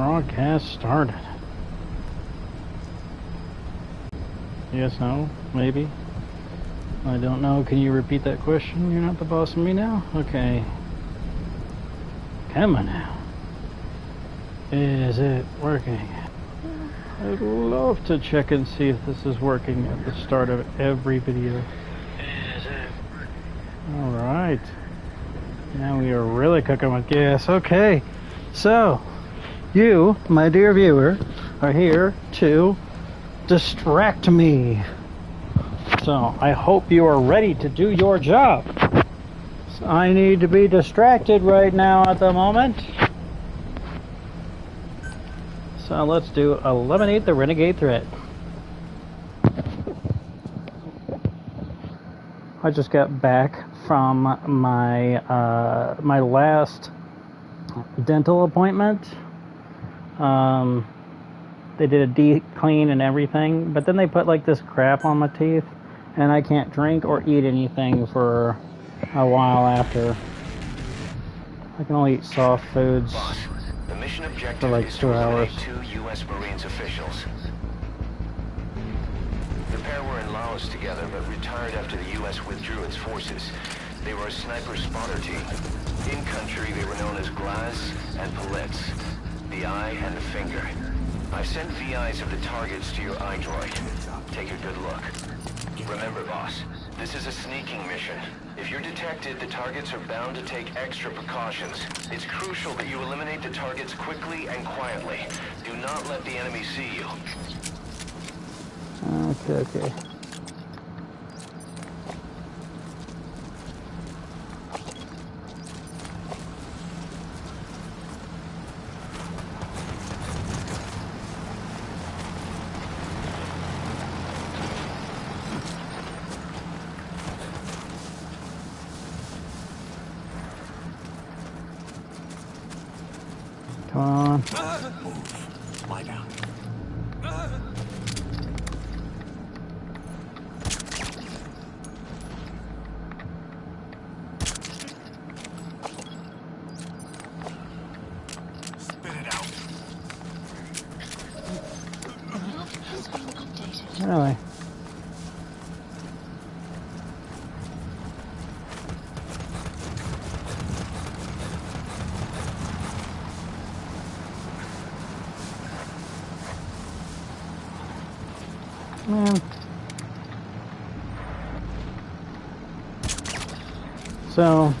Broadcast started. Yes, no, maybe. I don't know. Can you repeat that question? You're not the boss of me now? Okay. Come on now. Is it working? I'd love to check and see if this is working at the start of every video. Is it working? Alright. Now we are really cooking with gas. Okay. So, you, my dear viewer, are here to distract me. So, I hope you are ready to do your job. So I need to be distracted right now at the moment. So let's do eliminate the renegade threat. I just got back from my my last dental appointment. They did a deep clean and everything, but then they put like this crap on my teeth, and I can't drink or eat anything for a while after. I can only eat soft foods for like 2 hours. 2 U.S. Marines officials. The pair were in Laos together, but retired after the U.S. withdrew its forces. They were a sniper spotter team. In country, they were known as Glass and Pallets, the eye and the finger. I've sent VIs of the targets to your iDroid. Take a good look. Remember, boss, this is a sneaking mission. If you're detected, the targets are bound to take extra precautions. It's crucial that you eliminate the targets quickly and quietly. Do not let the enemy see you. Okay. Come on. Move. Lie down. Spit it out. Really? Man. So,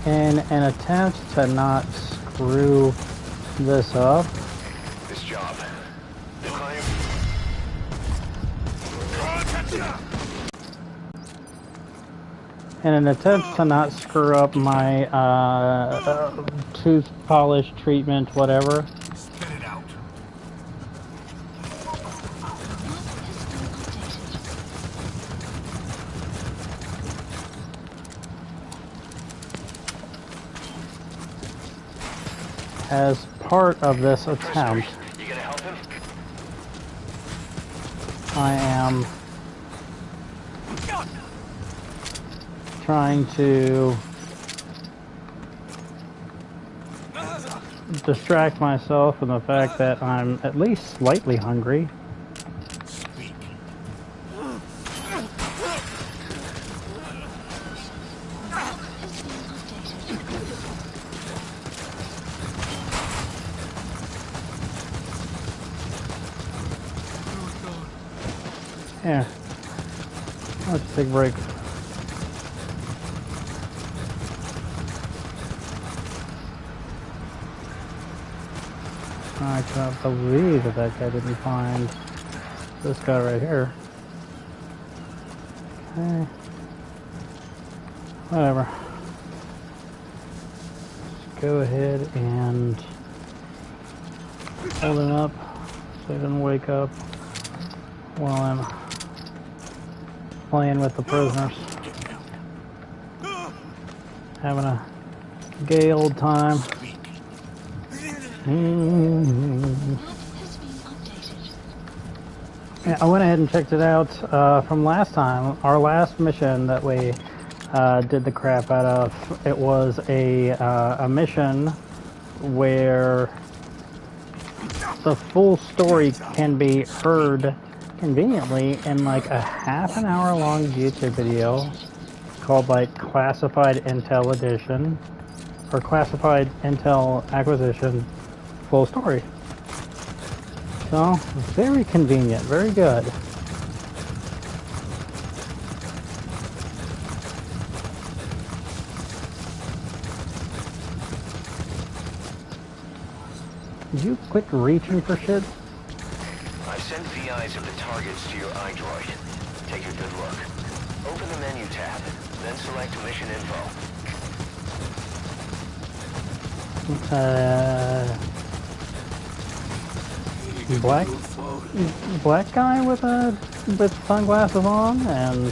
in an attempt to not screw this up, This job. The claim. in an attempt to not screw up my tooth polish treatment, whatever, Spit it out. as part of this attempt, You gonna help him? I am trying to distract myself from the fact that I'm at least slightly hungry. Speak. Yeah. Let's take a break. I cannot believe that that guy didn't find this guy right here. Okay. Whatever. Just go ahead and hold him up so he doesn't wake up while I'm playing with the prisoners. Having a gay old time. Yeah, I went ahead and checked it out from last time. Our last mission that we did the crap out of. It was a mission where the full story can be heard conveniently in like a half an hour long YouTube video called like Classified Intel Edition or Classified Intel Acquisition Full Story. So, very convenient, very good. Did you quit reaching for shit? I've sent VIs of the targets to your iDroid. Take a good look. Open the menu tab, then select Mission Info. Black guy with sunglasses on, and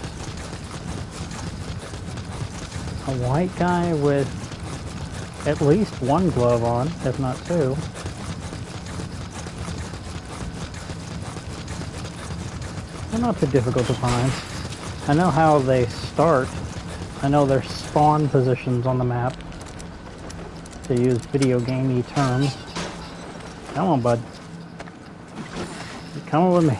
a white guy with at least one glove on, if not two. They're not too difficult to find. I know how they start. I know their spawn positions on the map, to use video gamey terms. Come on, bud. You're coming with me.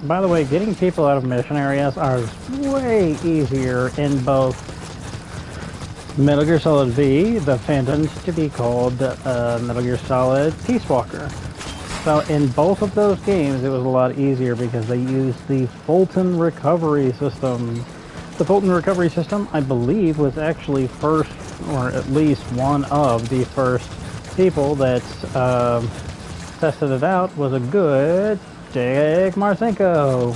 By the way, getting people out of mission areas are way easier in both Metal Gear Solid V, the Phantoms to be called Metal Gear Solid Peace Walker. So in both of those games it was a lot easier because they used the Fulton recovery system. The Fulton recovery system, I believe, was actually first, or at least one of the first people that tested it out, was a good Dick Marcinko.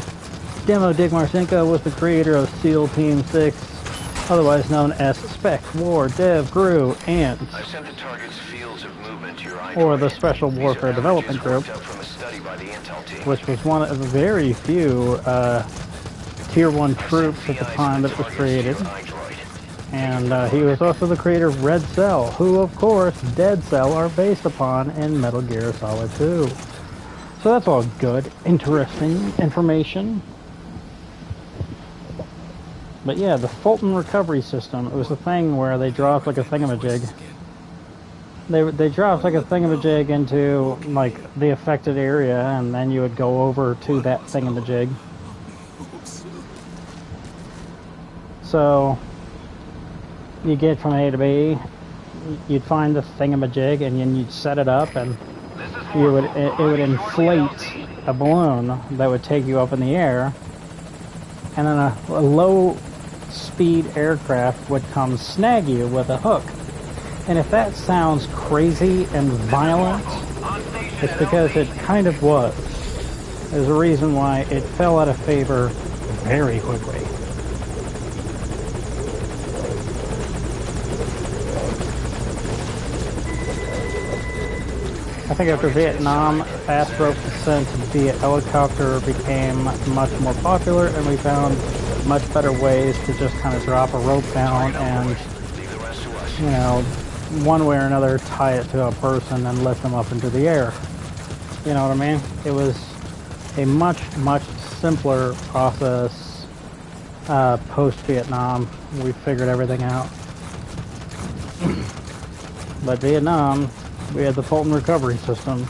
Demo Dick Marcinko was the creator of SEAL Team 6, otherwise known as Spec, War, Dev, GRU, and I've sent the target's fields of movement to your iDroid. or the Special Warfare Development Group, which was one of the very few Tier 1 troops at the time that it was created. And he was also the creator of Red Cell, who of course Dead Cell are based upon in Metal Gear Solid 2. So that's all good, interesting information. But yeah, the Fulton recovery system, it was a thing where they dropped like a thingamajig. They dropped like a thingamajig into like the affected area, and then you would go over to that thingamajig. So you get from A to B, you'd find the thingamajig, and then you'd set it up, and it would inflate a balloon that would take you up in the air, and then a low-speed aircraft would come snag you with a hook. And if that sounds crazy and violent, it's because it kind of was. There's a reason why it fell out of favor very quickly. I think after Vietnam, fast rope descent via helicopter became much more popular, and we found much better ways to just kind of drop a rope down and, you know, one way or another tie it to a person and lift them up into the air. You know what I mean? It was a much, much simpler process post-Vietnam. We figured everything out. But Vietnam, we had the Fulton recovery system,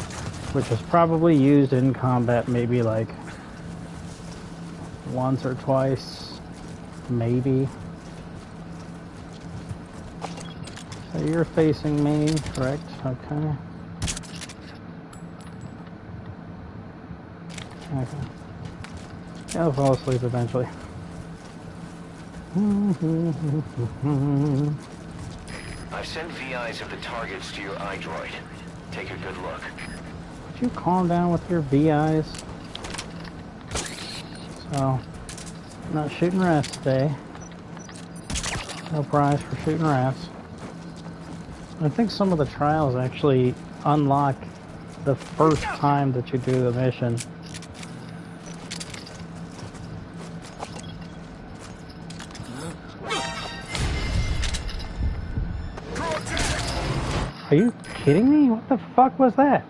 which was probably used in combat maybe like once or twice, maybe. So you're facing me, correct? Okay. Okay. I'll fall asleep eventually. I've sent VIs of the targets to your iDroid. Take a good look. Would you calm down with your VIs? So, not shooting rats today. No prize for shooting rats. I think some of the trials actually unlock the first time that you do the mission. Are you kidding me? What the fuck was that?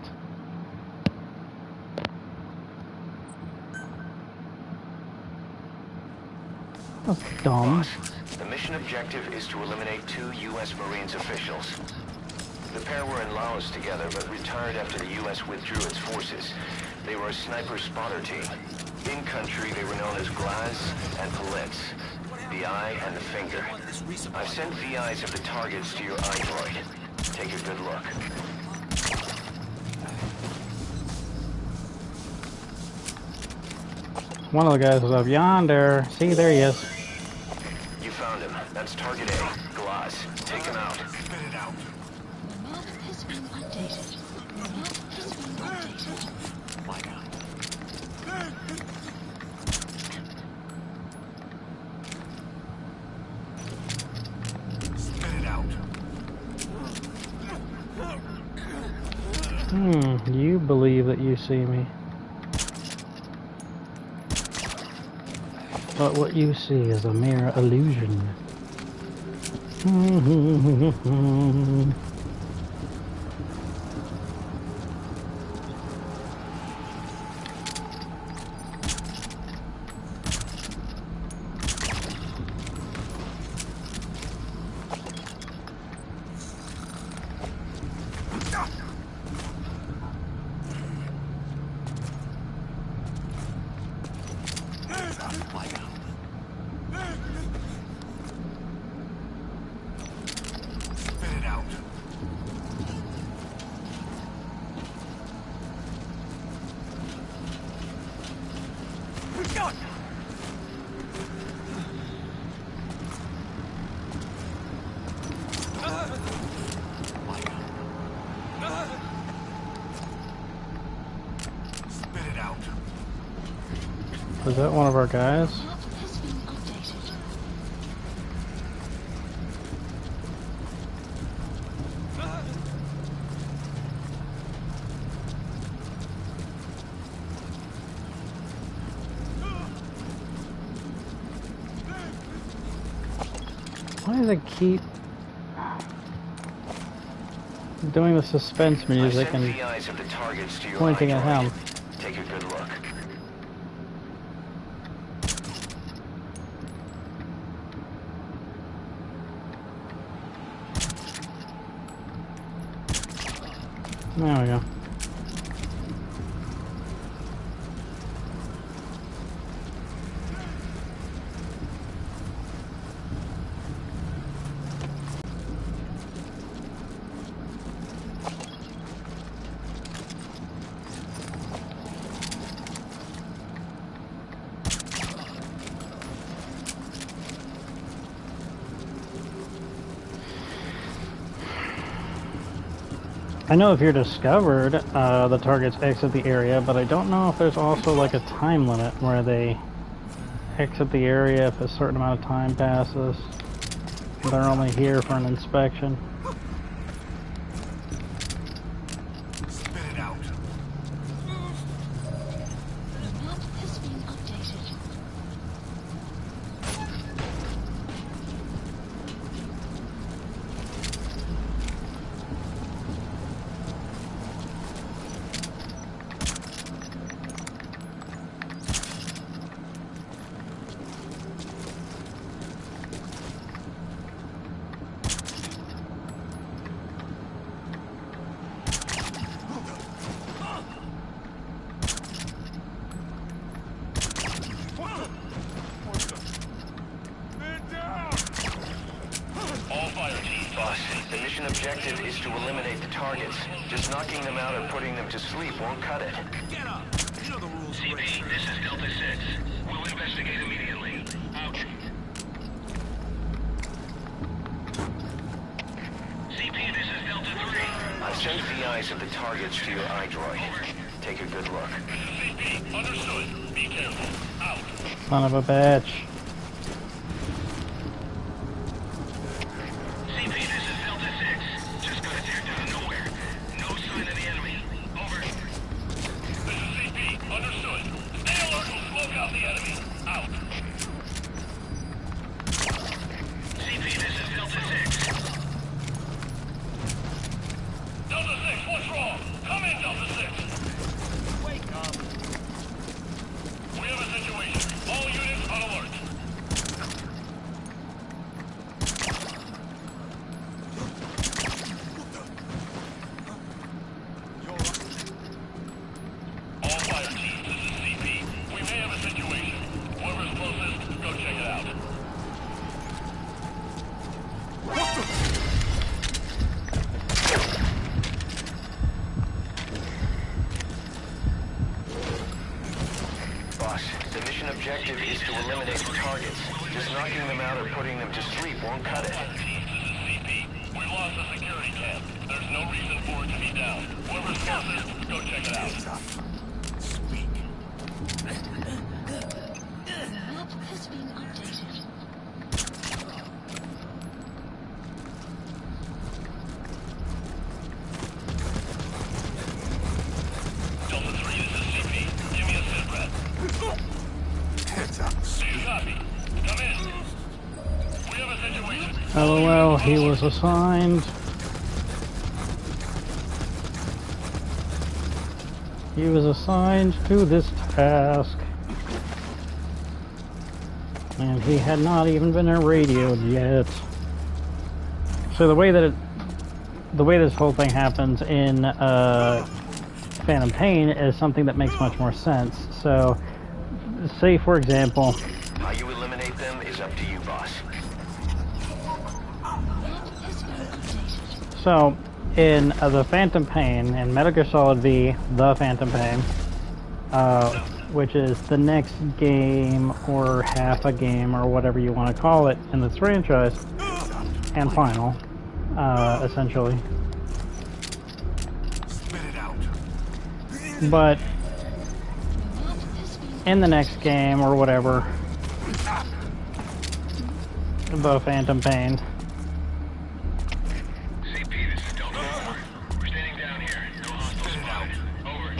That was dumb. Boss, the mission objective is to eliminate 2 U.S. Marines officials. The pair were in Laos together, but retired after the U.S. withdrew its forces. They were a sniper spotter team. In country, they were known as Mgsv and Politz, the eye and the finger. I've sent VIs of the targets to your iDroid. Take a good look. One of the guys was up yonder. See, there he is. You found him. That's target A, Glass. Take him out. Spit it out. The map has been updated. The map has been updated. My God. Spit it out. You believe that you see me. But what you see is a mere illusion. My God. Spit it out. My God. Spit it out. Is that one of our guys? The map has been updated. Why does it keep doing the suspense I've music sent and VIs of the targets to your pointing at iDroid. him? Take a good look. There we go. I know if you're discovered, the targets exit the area, but I don't know if there's also like a time limit where they exit the area if a certain amount of time passes. They're only here for an inspection. Spit it out. The map has been updated. Boss, the mission objective is to eliminate the targets. Just knocking them out or putting them to sleep won't cut it. Get up. You know the rules. CP, this is Delta 6. We'll investigate immediately. Out. CP, this is Delta 3. I've sent VIs of the targets to your iDroid. Take a good look. CP, understood. Be careful. Out. Son of a bitch. CP, this is Delta 6. Just got attacked out of nowhere. No sign of the enemy. Over. This is CP. Understood. Stay alert. We'll smoke out the enemy. Out. CP, this is Delta 6. objective is to eliminate the targets. Just knocking them out or putting them to sleep won't cut it. CP, we lost the security camp. There's no reason for it to be down. Whoever's closest, go check it out. Speak. Map has been updated. Delta 3, this is CP. Give me a sit rep. Heads up. Do you copy? Come in. We have a situation. LOL, he was assigned. He was assigned to this task. And he had not even been radioed yet. So the way this whole thing happens in Phantom Pain is something that makes much more sense. So, say for example, How you eliminate them is up to you, boss. Map has been updated. so in the Phantom Pain, in Metal Gear Solid V, The Phantom Pain, which is the next game or half a game or whatever you want to call it in this franchise, and final, essentially. Spit it out. But Map has been in the next game or whatever, The Phantom Pain, CP, this is Delta 4. We're standing down here. No hostile spotted. Over.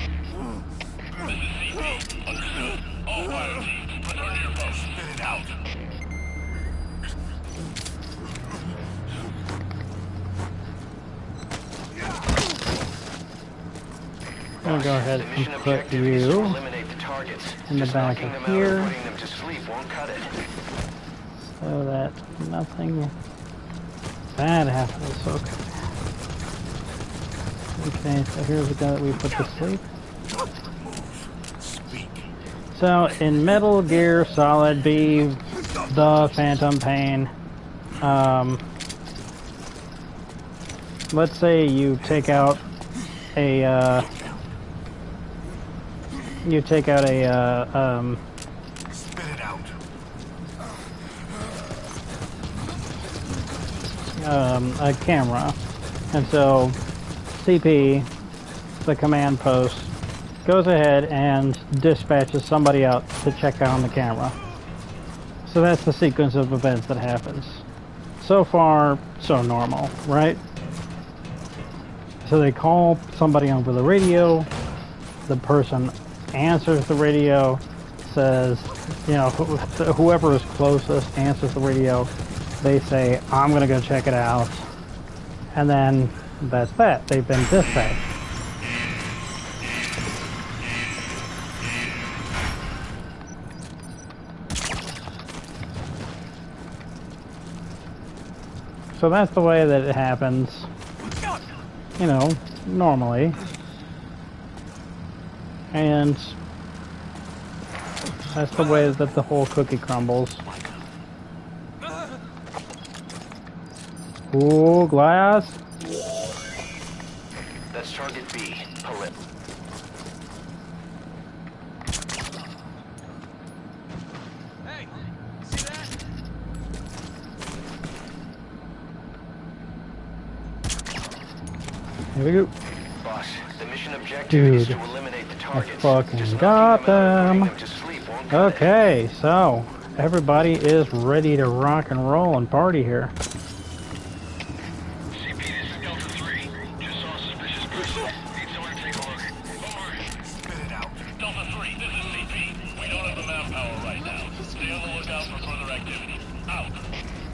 This is CP. Understood. All fire teams, return to your post. Spit it out. I'm gonna go ahead The and mission put objective is to you eliminate the targets. in the Just back knocking of them out or here. putting them to sleep won't cut it. so that nothing bad happens. Okay, so here's the guy that we put to sleep. Speak. So in Metal Gear Solid V, The Phantom Pain, let's say you take out a Spit it out. a camera, and so CP, the command post, goes ahead and dispatches somebody out to check out on the camera. So that's the sequence of events that happens. So far, so normal, right? So they call somebody over the radio, the person answers the radio, says, you know, whoever is closest answers the radio, they say, I'm gonna go check it out, and then that's that. They've been dispatched. So that's the way that it happens, you know, normally. And that's the way that the whole cookie crumbles. Ooh, glass. That's target B. Pull it. Hey, see that? Here we go. Boss, the mission objective is Dude, to eliminate the I targets. fucking Just got knocking them out or them. putting to sleep won't cut it. Okay, so everybody is ready to rock and roll and party here. CP, this is Delta 3. Just saw a suspicious person. Need someone to take a look. Over. Spit it out. Delta 3, this is CP. We don't have the manpower right now. Stay on the lookout for further activity. Out.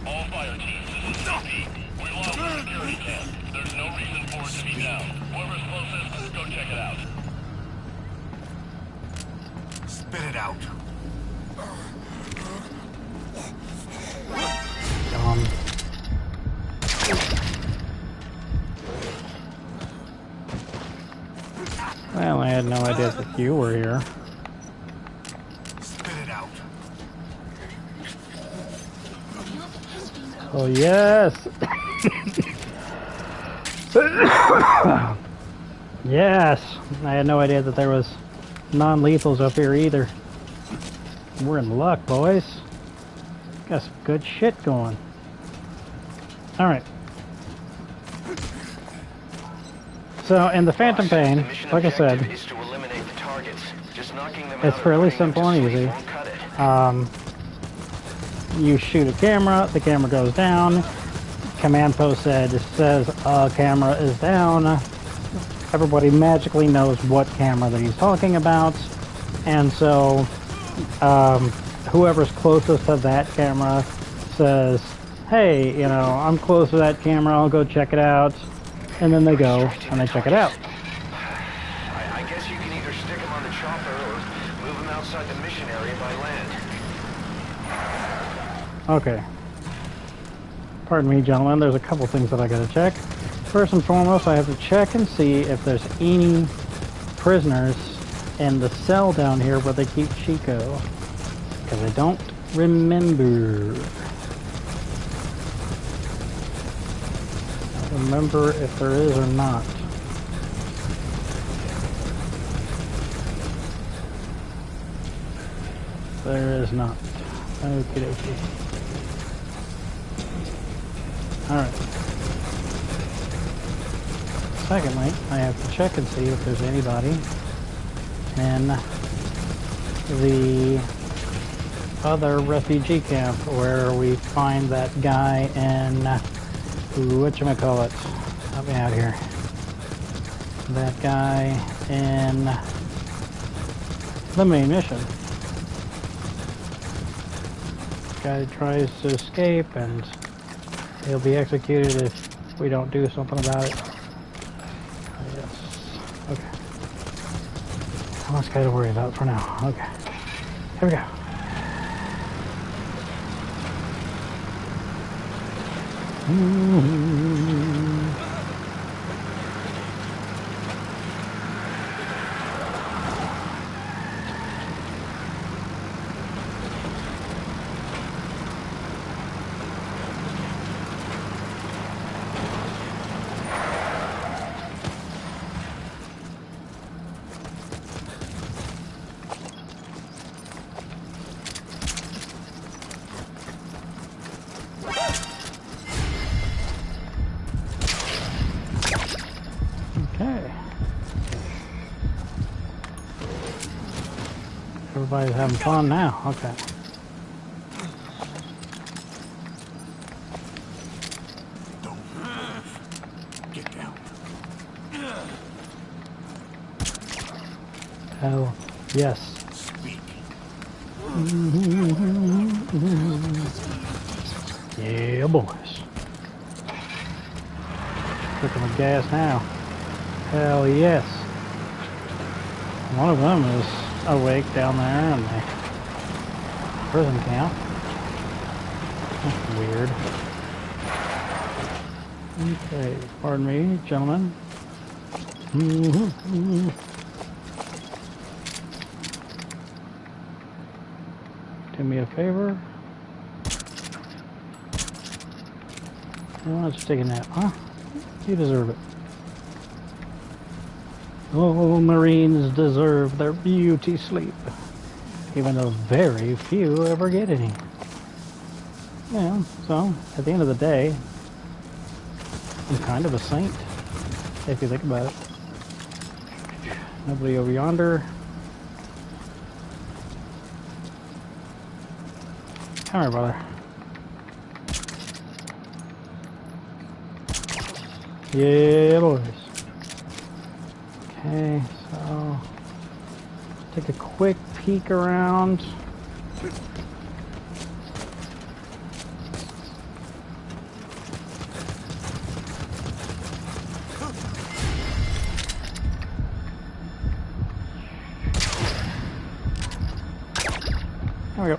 All fire teams, this is CP. We lost the security camp. There's no reason for it to be down. Whoever's closest, go check it out. Spit it out. Well, I had no idea that you were here. Spit it out. Oh, yes! Yes! I had no idea that there was non-lethals up here either. We're in luck, boys. Got some good shit going. Alright. So, in the Phantom Pain, like I said, it's fairly simple and easy. You shoot a camera, the camera goes down, command post says camera is down, everybody magically knows what camera that he's talking about, and so whoever's closest to that camera says, hey, you know, I'm close to that camera, I'll go check it out. And then they go and they check it out. I guess you can either stick them on the chopper or move them outside the mission area by land. Okay. Pardon me, gentlemen, there's a couple things that I gotta check. First and foremost, I have to check and see if there's any prisoners in the cell down here where they keep Chico. Because I don't remember. Remember if there is or not. There is not. Okie dokie. Alright. Secondly, I have to check and see if there's anybody in the other refugee camp where we find that guy in whatchamacallit, help me out here. That guy in the main mission. Guy tries to escape and he'll be executed if we don't do something about it. Yes. Okay. How much guy to worry about for now? Okay. Here we go. Okay. Everybody's having fun now. Okay. Don't move. Get down. Hell, yes. Speak. Yeah, boys. Cooking with gas now. Hell yes. One of them is awake down there in the prison camp. That's weird. Okay, pardon me, gentlemen. Do me a favor. Why don't you take a nap, huh? You deserve it. Oh, Marines deserve their beauty sleep, even though very few ever get any. Yeah, so, at the end of the day, I'm kind of a saint, if you think about it. Nobody over yonder. Come here, brother. Yeah, boys. Okay, so take a quick peek around. There we go.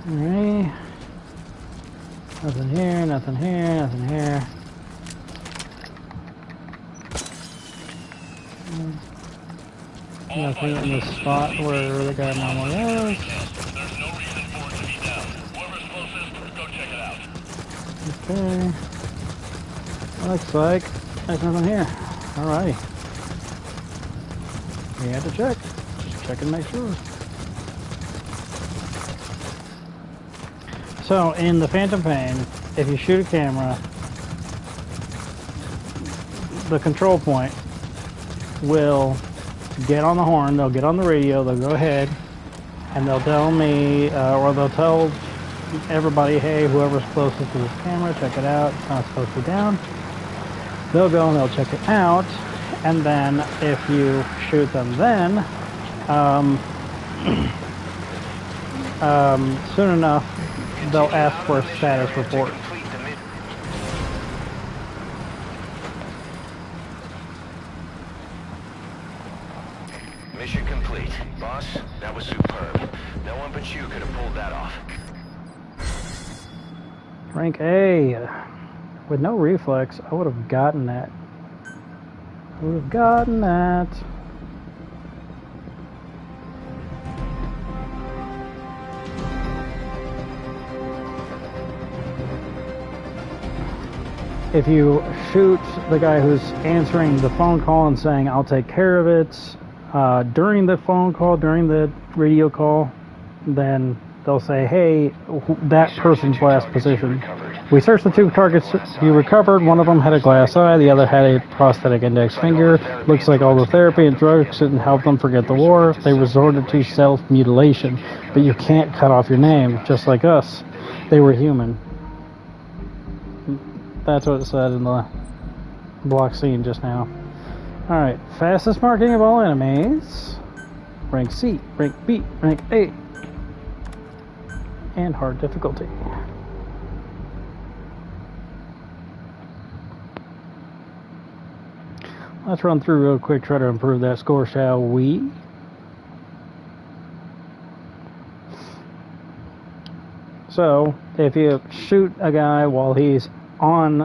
Alright. Nothing here, nothing here, nothing here. Nothing in the spot where the guy normally is. There's no reason for it to be down. Whoever's closest, go check it out. Okay. Looks like there's nothing here. Alrighty. We had to check. Just check and make sure. So, in the Phantom Pain, if you shoot a camera, the control point will get on the horn, they'll get on the radio, they'll go ahead, and they'll tell me, or they'll tell everybody, hey, whoever's closest to this camera, check it out, it's not supposed to be down. They'll go and they'll check it out, and then if you shoot them then, soon enough, they'll ask for a status report. Mission complete. Boss, that was superb. No one but you could have pulled that off. Rank A. With no reflex, I would have gotten that. I would have gotten that. If you shoot the guy who's answering the phone call and saying, I'll take care of it, during the phone call, during the radio call, then they'll say, hey, that person's last position. We searched the two targets you recovered. One of them had a glass eye, the other had a prosthetic index finger. Looks like all the therapy and drugs didn't help them forget the war. They resorted to self-mutilation. But you can't cut off your name, just like us. They were human. That's what it said in the block scene just now. Alright, fastest marking of all enemies. Rank C, rank B, rank A. And hard difficulty. Let's run through real quick, try to improve that score, shall we? So, if you shoot a guy while he's on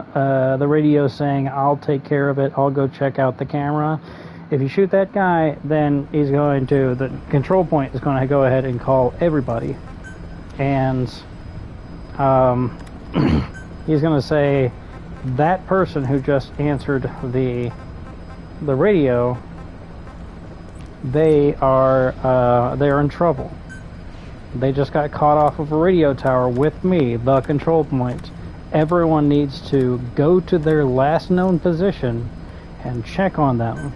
the radio saying, I'll take care of it, I'll go check out the camera. If you shoot that guy, then he's going to, the control point is going to go ahead and call everybody. And he's going to say, that person who just answered the radio, they're in trouble. They just got caught off of a radio tower with me, the control point. Everyone needs to go to their last known position and check on them,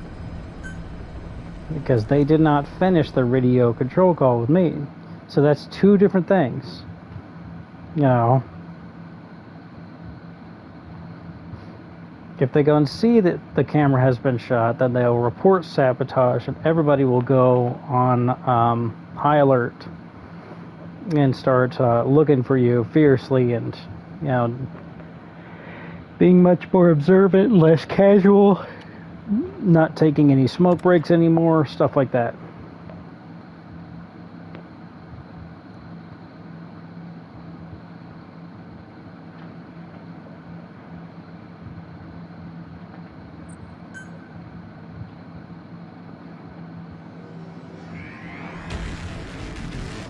because they did not finish the radio control call with me. So that's two different things. You know, if they go and see that the camera has been shot, then they'll report sabotage, and everybody will go on high alert and start looking for you fiercely, and you know, being much more observant, less casual, not taking any smoke breaks anymore, stuff like that.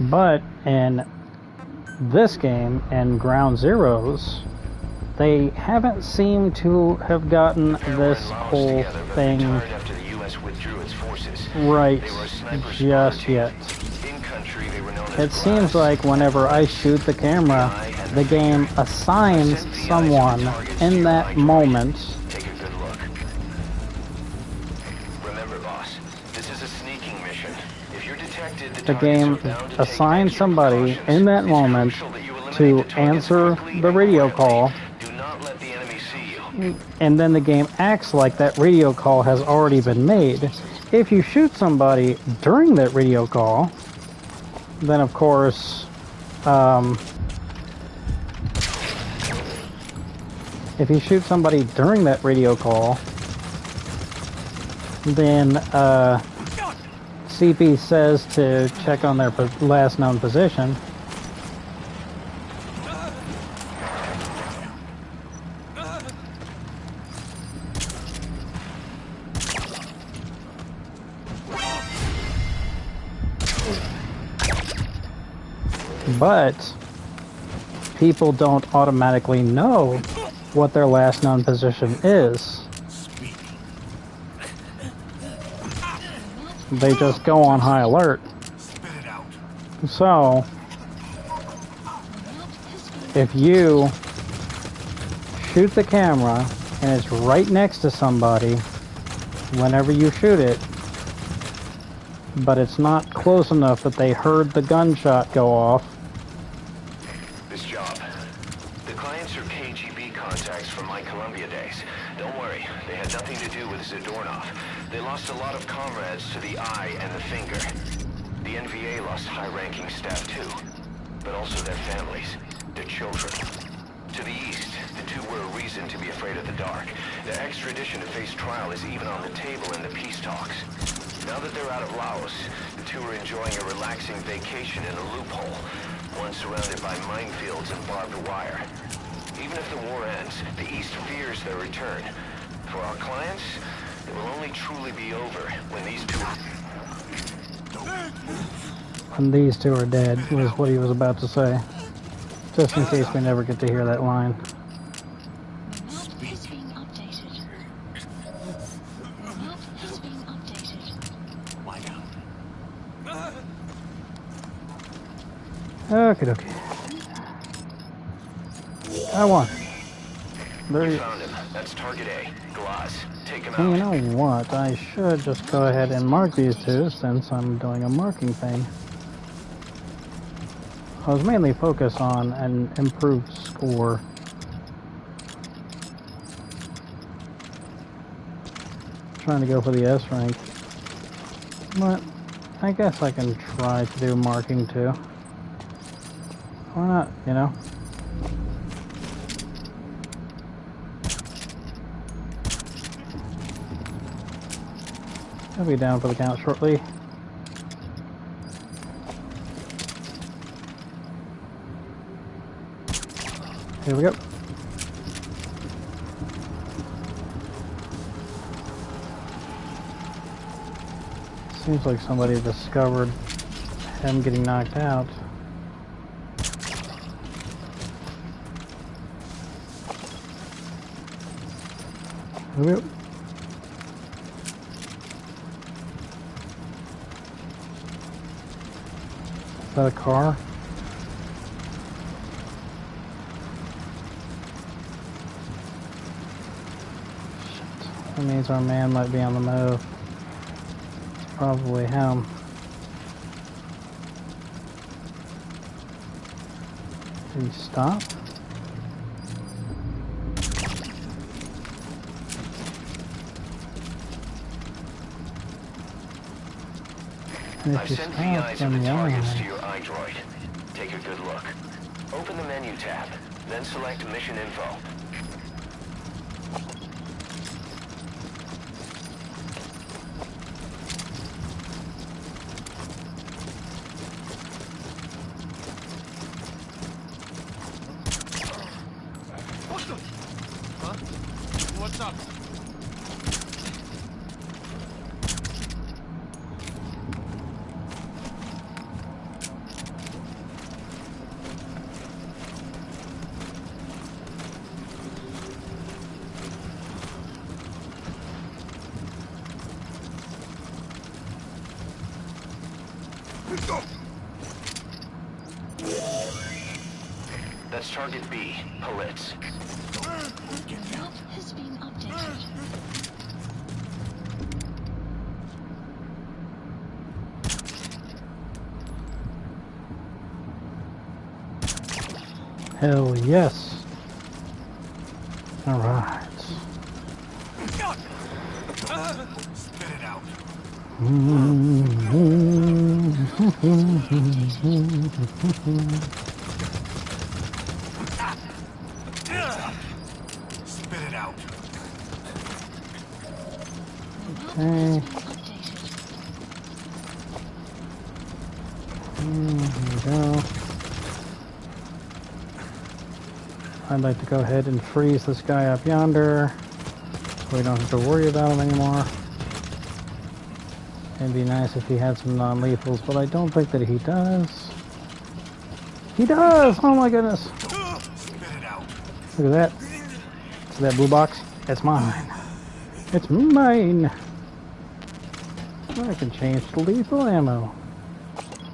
But in this game and Ground Zeroes, they haven't seemed to have gotten this whole thing right just yet. It seems like whenever I shoot the camera, the game assigns someone in that moment. The game assigns somebody in that moment to answer the radio call, and then the game acts like that radio call has already been made. If you shoot somebody during that radio call, then of course, if you shoot somebody during that radio call, then CP says to check on their last known position. But people don't automatically know what their last known position is. they just go on high alert. Spit it out. So, if you shoot the camera and it's right next to somebody whenever you shoot it, but it's not close enough that they heard the gunshot go off. This job. The clients are KGB contacts from my Columbia days. Don't worry, they had nothing to do with Zadornov. They lost a lot of comrades to the eye and the finger. The NVA lost high-ranking staff too, but also their families, their children. To the east, the two were a reason to be afraid of the dark. Their extradition to face trial is even on the table in the peace talks. Now that they're out of Laos, the two are enjoying a relaxing vacation in a loophole, one surrounded by minefields and barbed wire. Even if the war ends, the East fears their return. For our clients, it will only truly be over when these two... And these two are dead, was what he was about to say. Just in case we never get to hear that line. Map is being updated. Map is being updated. Lie down. Okay, okay. I won. There We you found him. That's target A. Glass. Take him You out. know what? I should just go ahead and mark these two since I'm doing a marking thing. I was mainly focused on an improved score. Trying to go for the S rank. But I guess I can try to do marking too. Why not, you know? I'll be down for the count shortly. Here we go. Seems like somebody discovered him getting knocked out. Here we go. Is that a car? Shit. That means our man might be on the move. It's probably him. Did he stop? And if I've he sent stopped, VIs of then the targets to why? your iDroid. Take a good look. Open the menu tab, then select Mission Info. What's up? That's target B, Palitz. Map has been updated. Hell yes. Alright. Spit it out. Spit it out. Okay. Updated. Here we go. I'd like to go ahead and freeze this guy up yonder so we don't have to worry about him anymore. It'd be nice if he had some non-lethals, but I don't think that he does. He does! Oh my goodness! Spit it out. Look at that. See that blue box? It's mine. It's mine! I can change to lethal ammo.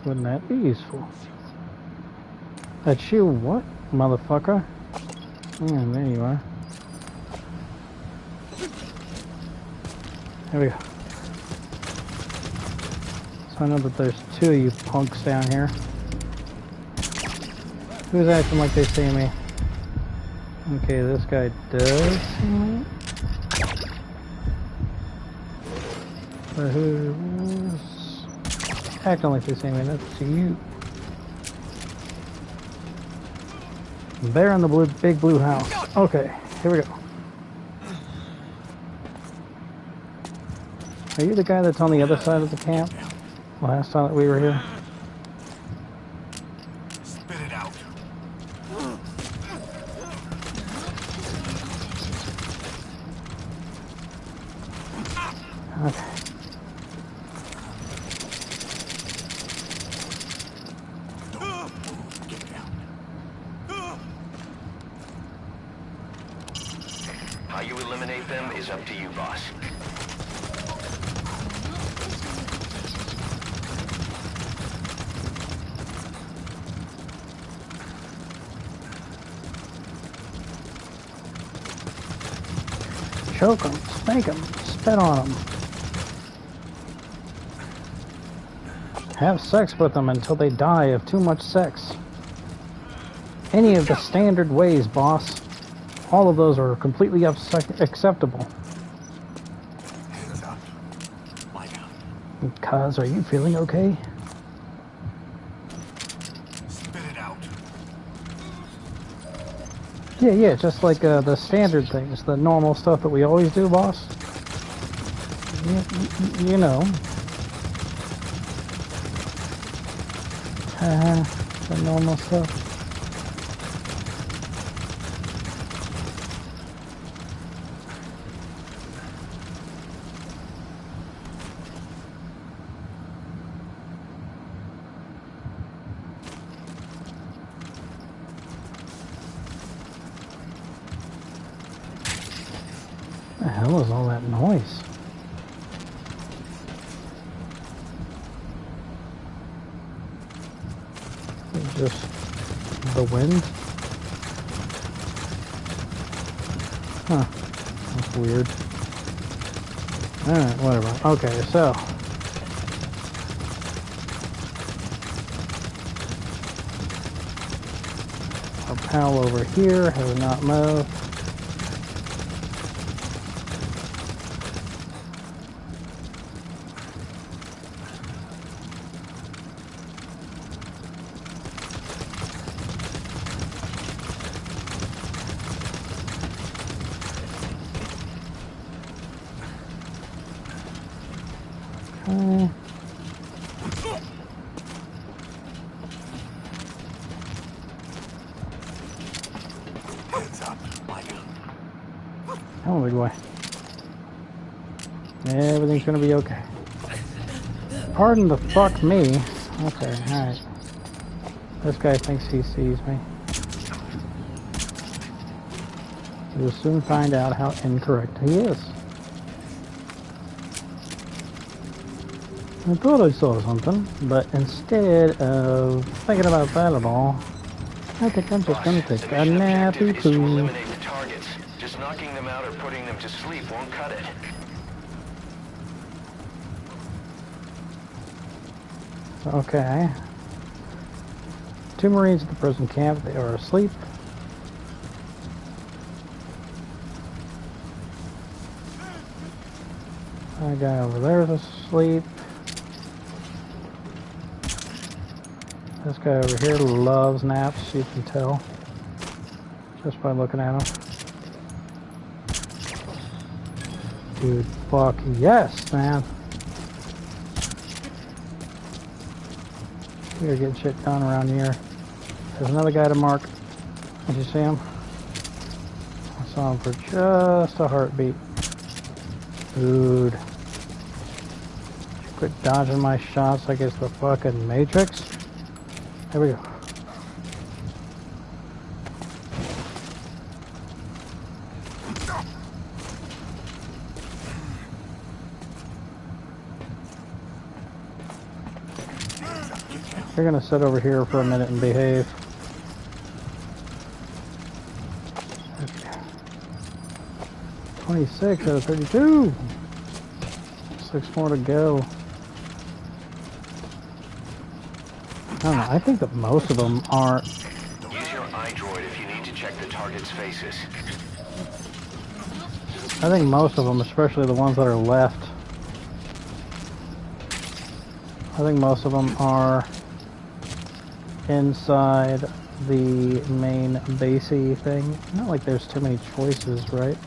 Wouldn't that be useful? That's you, what, motherfucker? Yeah, there you are. There we go. So I know that there's two of you punks down here. Who's acting like they see me? Okay, this guy does see me. But who's acting like they see me? That's you. They're in the big blue house. Okay, here we go. Are you the guy that's on the other side of the camp? Last time that we were here? Spit it out. Okay. How you eliminate them is up to you, boss. Choke them, spank them, spit on them. Have sex with them until they die of too much sex. Any of the standard ways, boss. All of those are completely acceptable. Hands up. Lie down. Cuz, are you feeling okay? Spit it out. Yeah, just like the standard things, the normal stuff that we always do, boss. You know. The normal stuff. What the hell is all that noise? Is it just the wind? Huh. That's weird. Alright, whatever. Okay, so. Our pal over here has not moved. Okay. Hands up. Lie down. Oh, big boy. Everything's gonna be okay. Pardon the fuck me. Okay, alright. This guy thinks he sees me. We'll soon find out how incorrect he is. I thought I saw something, but instead of thinking about that at all, I think I'm just gonna take a nappy Objective is to poo. eliminate the targets. Just knocking them out or putting them to sleep won't cut it. Okay. 2 Marines at the prison camp. They are asleep. That guy over there is asleep. This guy over here loves naps, you can tell. Just by looking at him. Dude, fuck yes, man. We're getting shit done around here. There's another guy to mark. Did you see him? I saw him for just a heartbeat. Dude. Quit dodging my shots like it's the fucking Matrix. There we go. You're gonna sit over here for a minute and behave. Okay. 26 out of 32. 6 more to go. I don't know. I think that most of them are. Use your iDroid if you need to check the target's faces. I think most of them, especially the ones that are left, I think most of them are inside the main basey thing. Not like there's too many choices, right?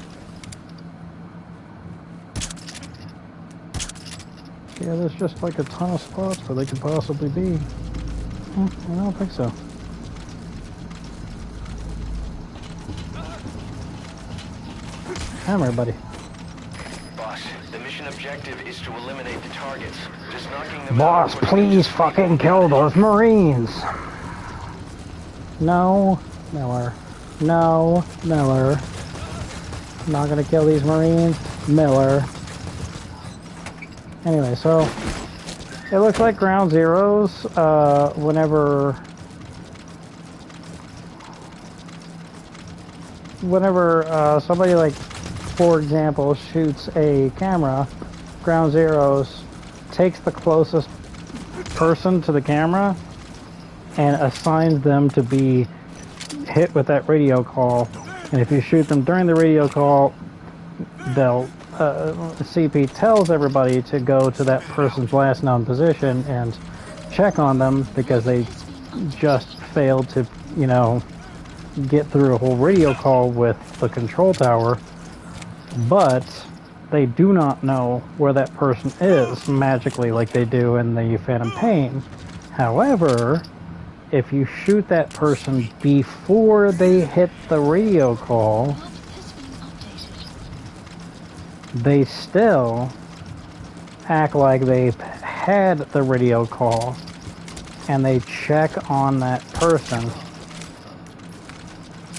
Yeah, there's just like a ton of spots where they could possibly be. I don't think so. Come here, buddy. Boss, the mission objective is to eliminate the targets. Just knocking them Boss, out. please fucking kill those Marines! No, Miller. No, Miller. I'm not gonna kill these Marines, Miller. Anyway, so it looks like ground zeros, whenever somebody, like, for example, shoots a camera, ground zeros takes the closest person to the camera and assigns them to be hit with that radio call. And if you shoot them during the radio call, they'll CP tells everybody to go to that person's last known position and check on them because they just failed to, you know, get through a whole radio call with the control tower, but they do not know where that person is magically like they do in the Phantom Pain. However, if you shoot that person before they hit the radio call, they still act like they've had the radio call and they check on that person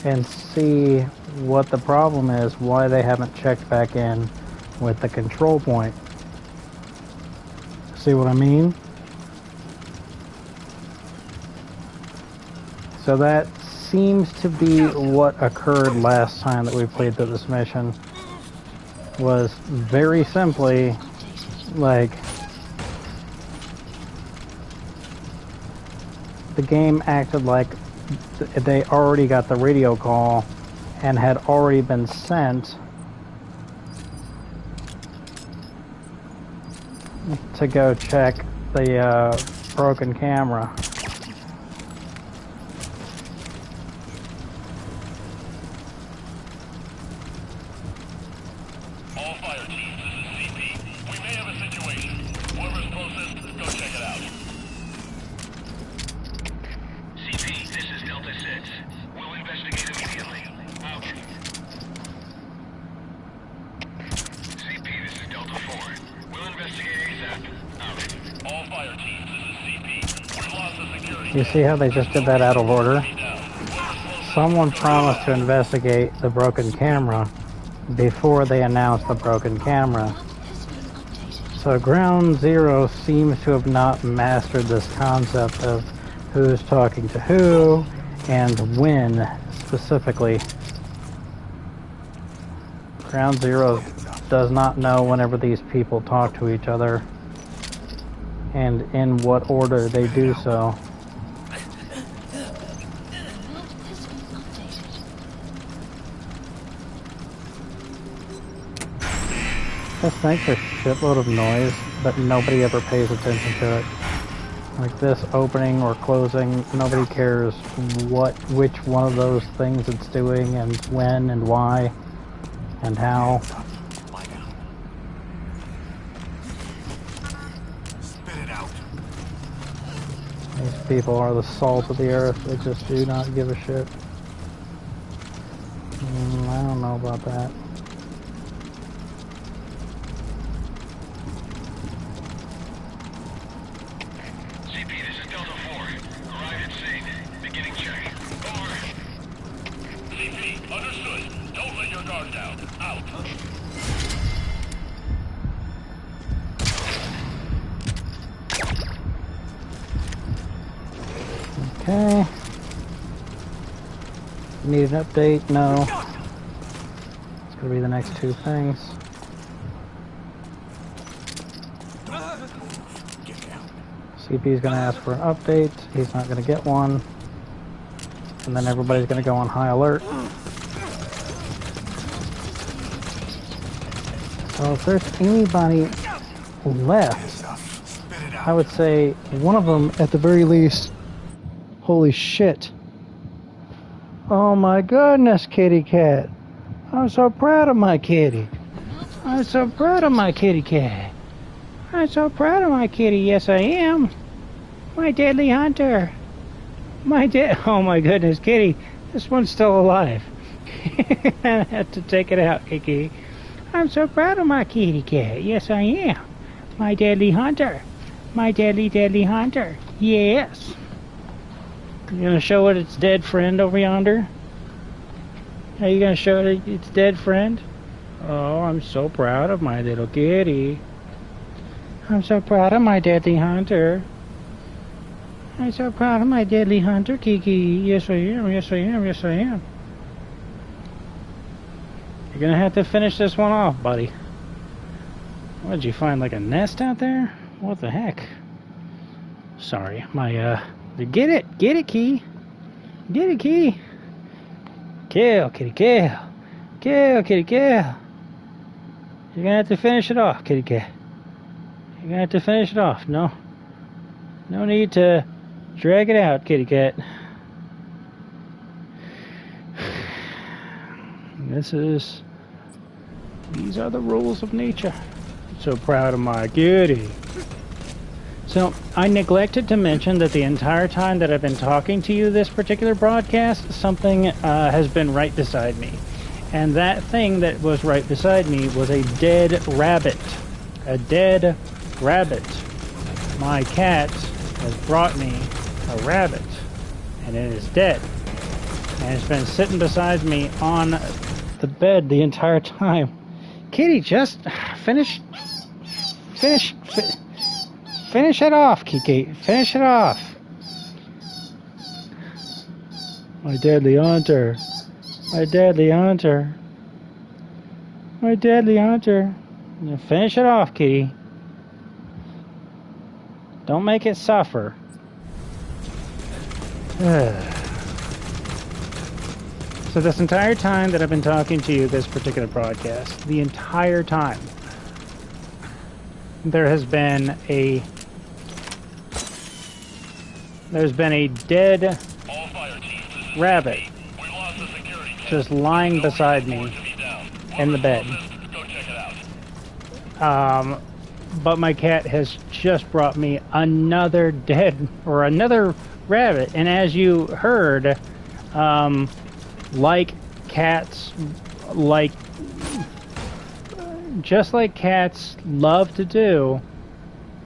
and see what the problem is, why they haven't checked back in with the control point. See what I mean? So that seems to be what occurred last time that we played through this mission. Was very simply like the game acted like they already got the radio call and had already been sent to go check the broken camera. All fire teams, this is CP. We may have a situation. Whoever's closest, go check it out. CP, this is Delta 6. We'll investigate immediately. Out. CP, this is Delta 4. We'll investigate ASAP. Out. All fire teams, this is CP. We've lost the security. You see how they just did that out of order? Someone promised to investigate the broken camera before they announced the broken camera. So Ground Zero seems to have not mastered this concept of who's talking to who and when specifically. Ground Zero does not know whenever these people talk to each other and in what order they do so. This makes a shitload of noise, but nobody ever pays attention to it. Like this opening or closing, nobody cares which one of those things it's doing and when and why and how. Spit it out. These people are the salt of the earth. They just do not give a shit. I don't know about that. Okay. Need an update? No. It's gonna be the next two things. Get down. CP's gonna ask for an update. He's not gonna get one. And then everybody's gonna go on high alert. So if there's anybody left, Hands up. Spit it out. I would say one of them at the very least. Holy shit. Oh my goodness, kitty cat. I'm so proud of my kitty. I'm so proud of my kitty cat. I'm so proud of my kitty. Yes, I am. My deadly hunter. Oh my goodness, kitty. This one's still alive. I had to take it out, Kiki. I'm so proud of my kitty cat. Yes, I am. My deadly hunter. My deadly hunter. Yes. You gonna show it its dead friend over yonder? Are you gonna show it its dead friend? Oh, I'm so proud of my little kitty. I'm so proud of my deadly hunter. I'm so proud of my deadly hunter, Kiki. Yes, I am. Yes, I am. Yes, I am. You're gonna have to finish this one off, buddy. What, did you find, like a nest out there? What the heck? Sorry, my, get it, Key. Get it, Key. Kill, kitty, kill. Kill, kitty, kill. You're gonna have to finish it off, kitty cat. You're gonna have to finish it off. No need to drag it out, kitty cat. These are the rules of nature. I'm so proud of my kitty. So, I neglected to mention that the entire time that I've been talking to you this particular broadcast, something has been right beside me. And that thing that was right beside me was a dead rabbit. A dead rabbit. My cat has brought me a rabbit. And it is dead. And it's been sitting beside me on the bed the entire time. Kitty, just finish it off, Kiki. Finish it off. My deadly hunter. My deadly hunter. My deadly hunter. Now finish it off, Kitty. Don't make it suffer. So this entire time that I've been talking to you this particular broadcast, the entire time, there's been a dead rabbit just lying beside me in the bed. But my cat has just brought me another rabbit, and as you heard, just like cats love to do,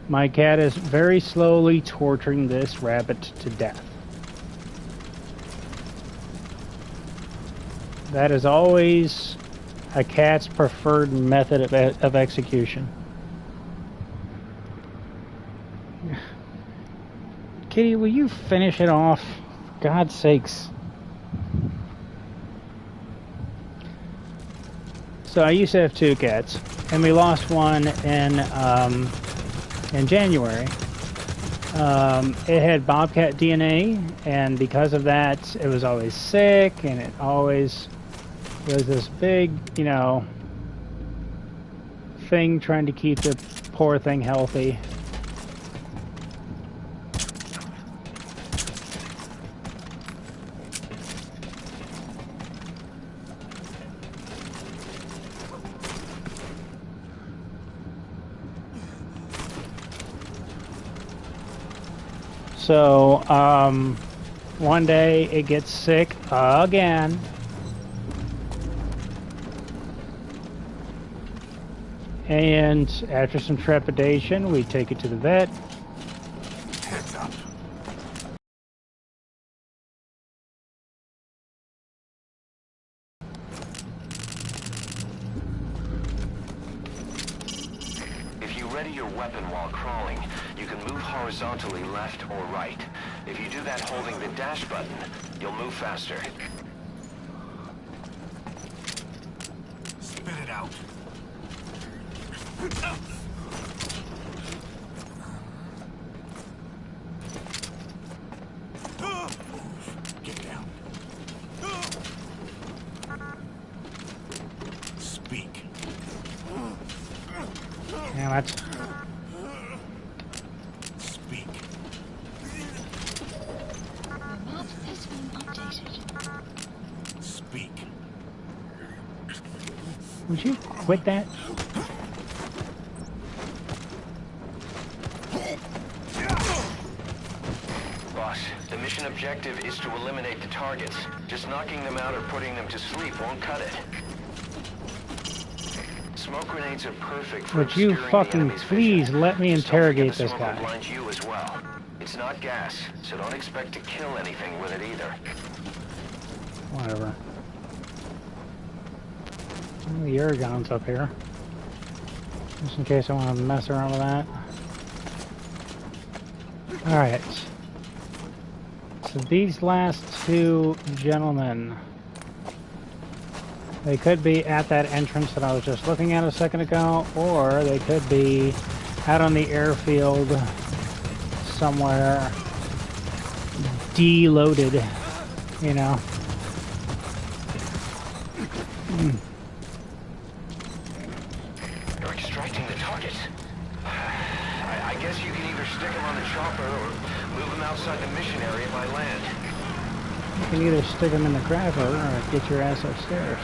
my cat is very slowly torturing this rabbit to death. That is always a cat's preferred method of execution. Kitty, will you finish it off? For God's sakes. So I used to have two cats, and we lost one in January. It had bobcat DNA, and because of that, it was always sick, and it always was this big, thing trying to keep the poor thing healthy. So, one day it gets sick again. And after some trepidation, we take it to the vet. Hands up. If you ready your weapon while crawling, you You can move horizontally left or right. If you do that holding the dash button, you'll move faster. Spit it out. Move. Get down. Speak. Damn it. Speak. The map has been updated. Speak. Would you quit that? Boss, the mission objective is to eliminate the targets. Just knocking them out or putting them to sleep won't cut it. Smoke grenades are perfect for Would you obscuring the fucking enemy's please vision. let me Just don't forget interrogate the this smoke will guy? blind you as well. It's not gas, so don't expect to kill anything with it either. Whatever. Well, the air gun's up here. Just in case I want to mess around with that. Alright. So these last two gentlemen, they could be at that entrance that I was just looking at a second ago, or they could be out on the airfield somewhere deloaded, you know. You're extracting the targets. I guess you can either stick them on the chopper or move them outside the mission area by land. You can either stick them in the grabber or get your ass upstairs.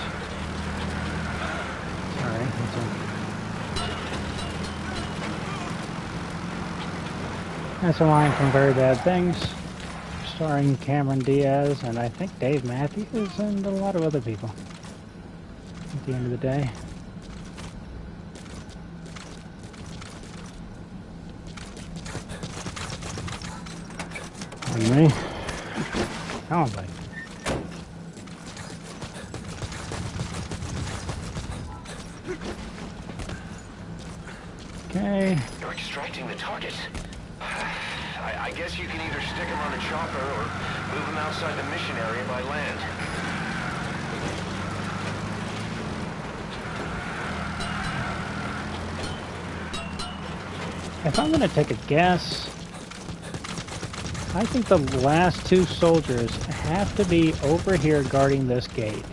Sorry, that's a line from Very Bad Things, starring Cameron Diaz and I think Dave Matthews and a lot of other people. At the end of the day. Pardon me. Come on, buddy. Okay. You're extracting the targets. I guess you can either stick them on the chopper or move them outside the mission area by land. If I'm going to take a guess, I think the last two soldiers have to be over here guarding this gate.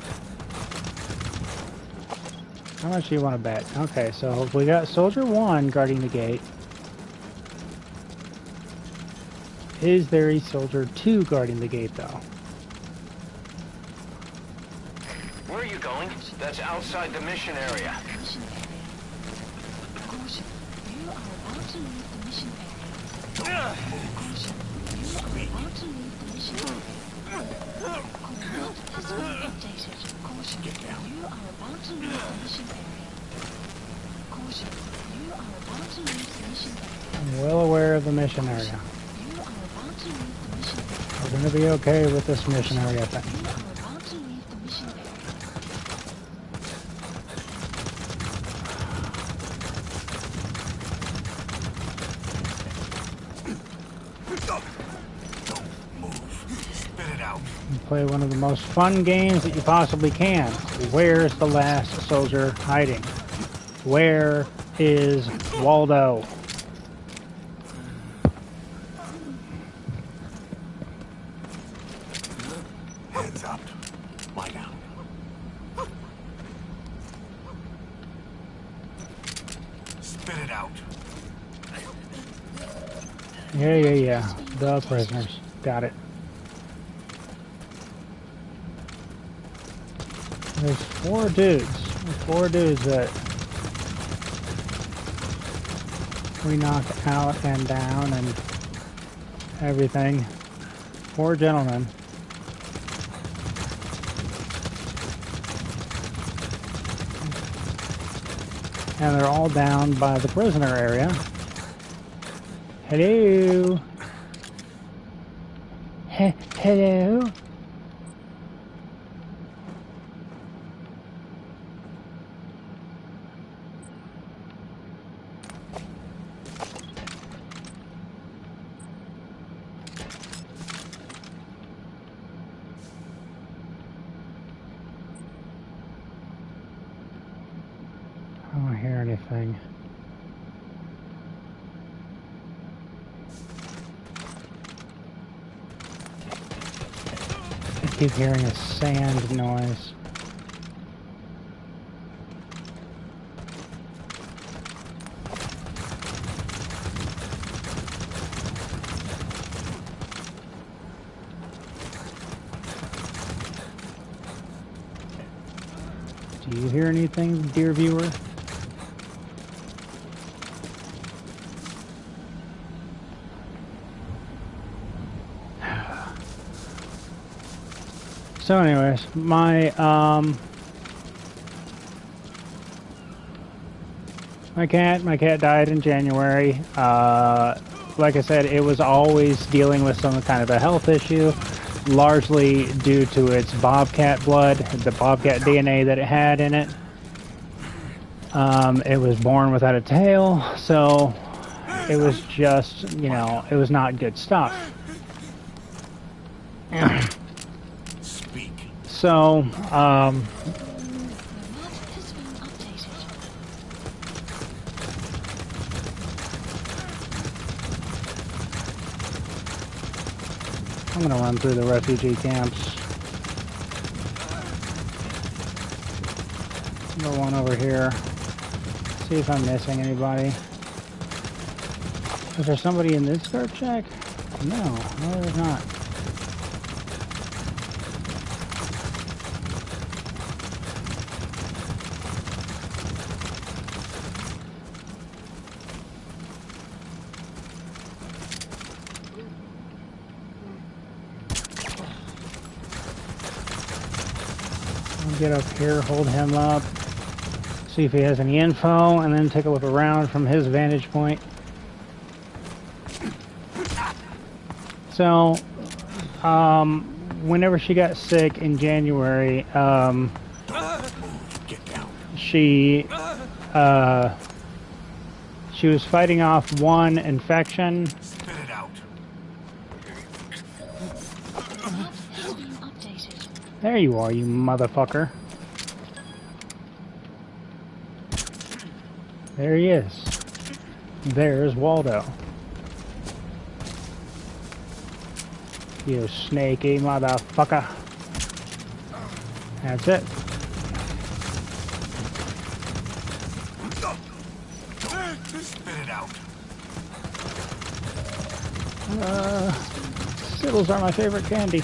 How much do you want to bet? Okay, so we got soldier 1 guarding the gate. Is there a soldier 2 guarding the gate, though? Where are you going? That's outside the mission area. Mission area. Caution. You are about to leave the mission area. Caution. You are about to leave the mission area. Coordinate has been updated. Caution. You are about to leave the mission area. Caution. You are about to leave the mission area. I'm well aware of the mission area. You are about to leave the mission area. We're going to be okay with this mission area thing. You are about to leave the mission area. Don't move. Spit it out. You play one of the most fun games that you possibly can. Where's the last soldier hiding? Where is Waldo? Hands up. Lie down. Spit it out. Yeah. The prisoners. Got it. There's 4 dudes. There's 4 dudes that we knocked out and down and everything. 4 gentlemen. And they're all down by the prisoner area. Hello? Hello? don't hear anything. I keep hearing a sand noise. Do you hear anything, dear viewer? So anyways, my cat died in January. Like I said, it was always dealing with some kind of a health issue, largely due to its bobcat blood, the bobcat DNA that it had in it. It was born without a tail, so it was just, you know, it was not good stuff. Speak. So, The map has been updated. I'm gonna run through the refugee camps. Go one over here. See if I'm missing anybody. Is there somebody in this start check? No, there's not. I'll get up here, hold him up, see if he has any info, and then take a look around from his vantage point. So, whenever she got sick in January, Get down. she was fighting off one infection. Spit it out. The map has been updated. There you are, you motherfucker. There he is. There's Waldo. You snaky motherfucker. That's it. Spit it out. Skittles are my favorite candy.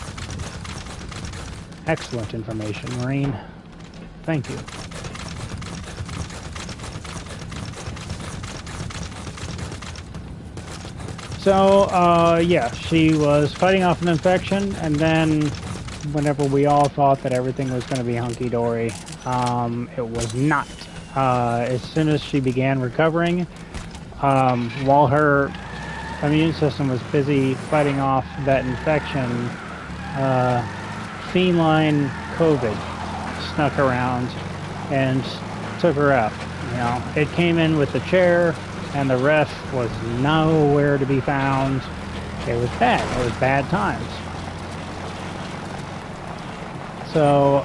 Excellent information, Marine. Thank you. So, yeah, she was fighting off an infection, and then whenever we all thought that everything was going to be hunky-dory, it was not. As soon as she began recovering, while her immune system was busy fighting off that infection, feline COVID snuck around and took her out. You know, it came in with the chair, and the ref was nowhere to be found. It was bad. It was bad times. So,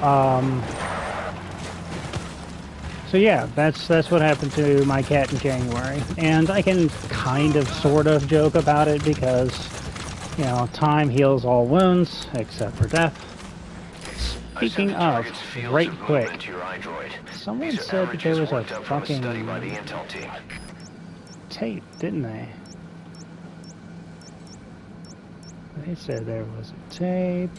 so yeah, that's what happened to my cat in January, and I can kind of, sort of joke about it because, you know, time heals all wounds except for death. Speaking of, right quick, someone said that there was a fucking tape, didn't they? They said there was a tape.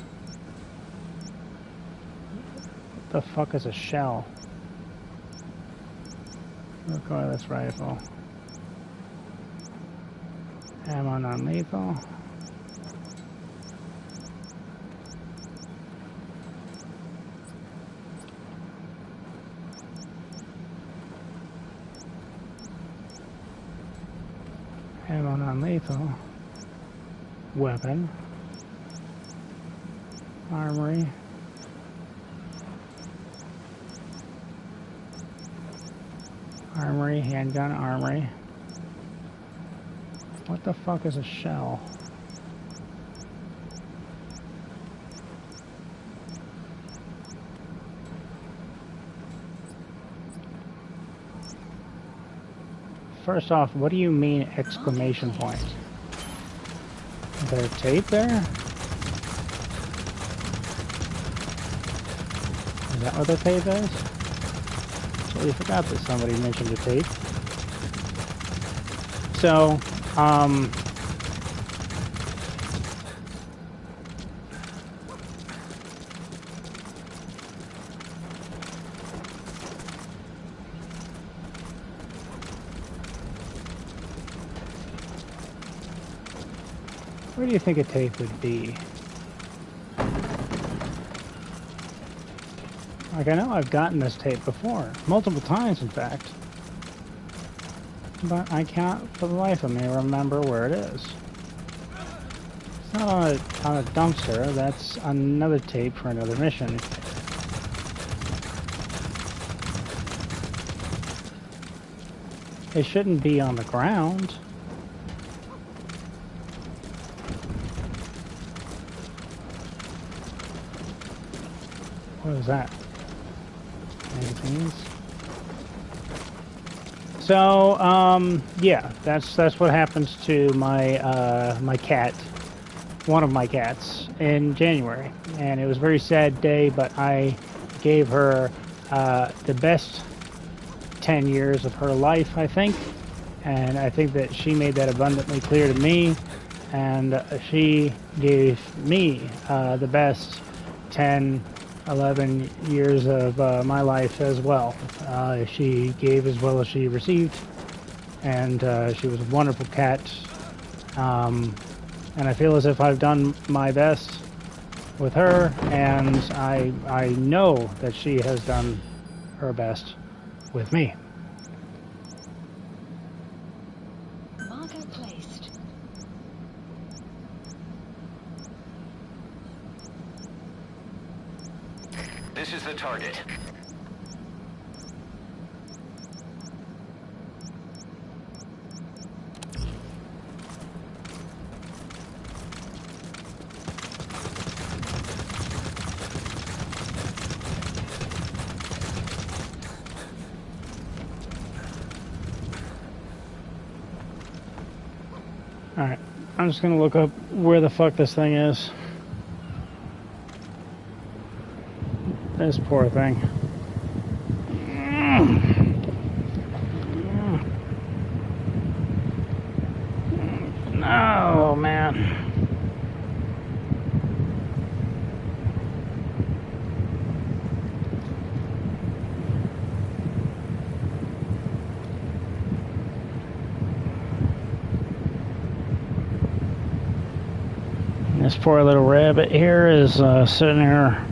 What the fuck is a shell? Recoilless rifle. Ammo non-lethal. Ammo non-lethal. Weapon. Armory. Armory, handgun, armory. What the fuck is a shell? first off, what do you mean exclamation point? Is there tape there? Is that what the tape is? Totally forgot that somebody mentioned a tape. So, where do you think a tape would be? Like, I know I've gotten this tape before, multiple times in fact, but I can't for the life of me remember where it is. It's not on a dumpster, that's another tape for another mission. It shouldn't be on the ground. What is that? Magazines? So, yeah, that's what happens to my my cat, one of my cats, in January, and it was a very sad day. But I gave her the best 10 years of her life, I think, and I think that she made that abundantly clear to me, and she gave me the best 10, 11 years of my life as well. She gave as well as she received, and she was a wonderful cat, and I feel as if I've done my best with her, and I know that she has done her best with me. Marker placed. This is the target. Alright, I'm just gonna look up where the fuck this thing is. This poor thing. No, man. This poor little rabbit here is sitting here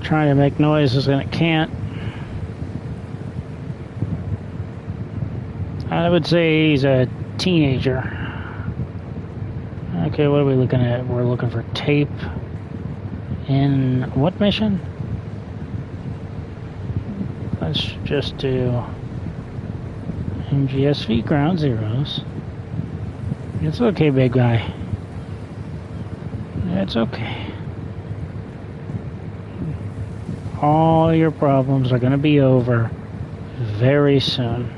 trying to make noises and it can't. I would say he's a teenager. Okay, what are we looking at? We're looking for tape in what mission? Let's just do Mgsv ground zeros. It's okay, big guy. It's okay. All your problems are going to be over very soon.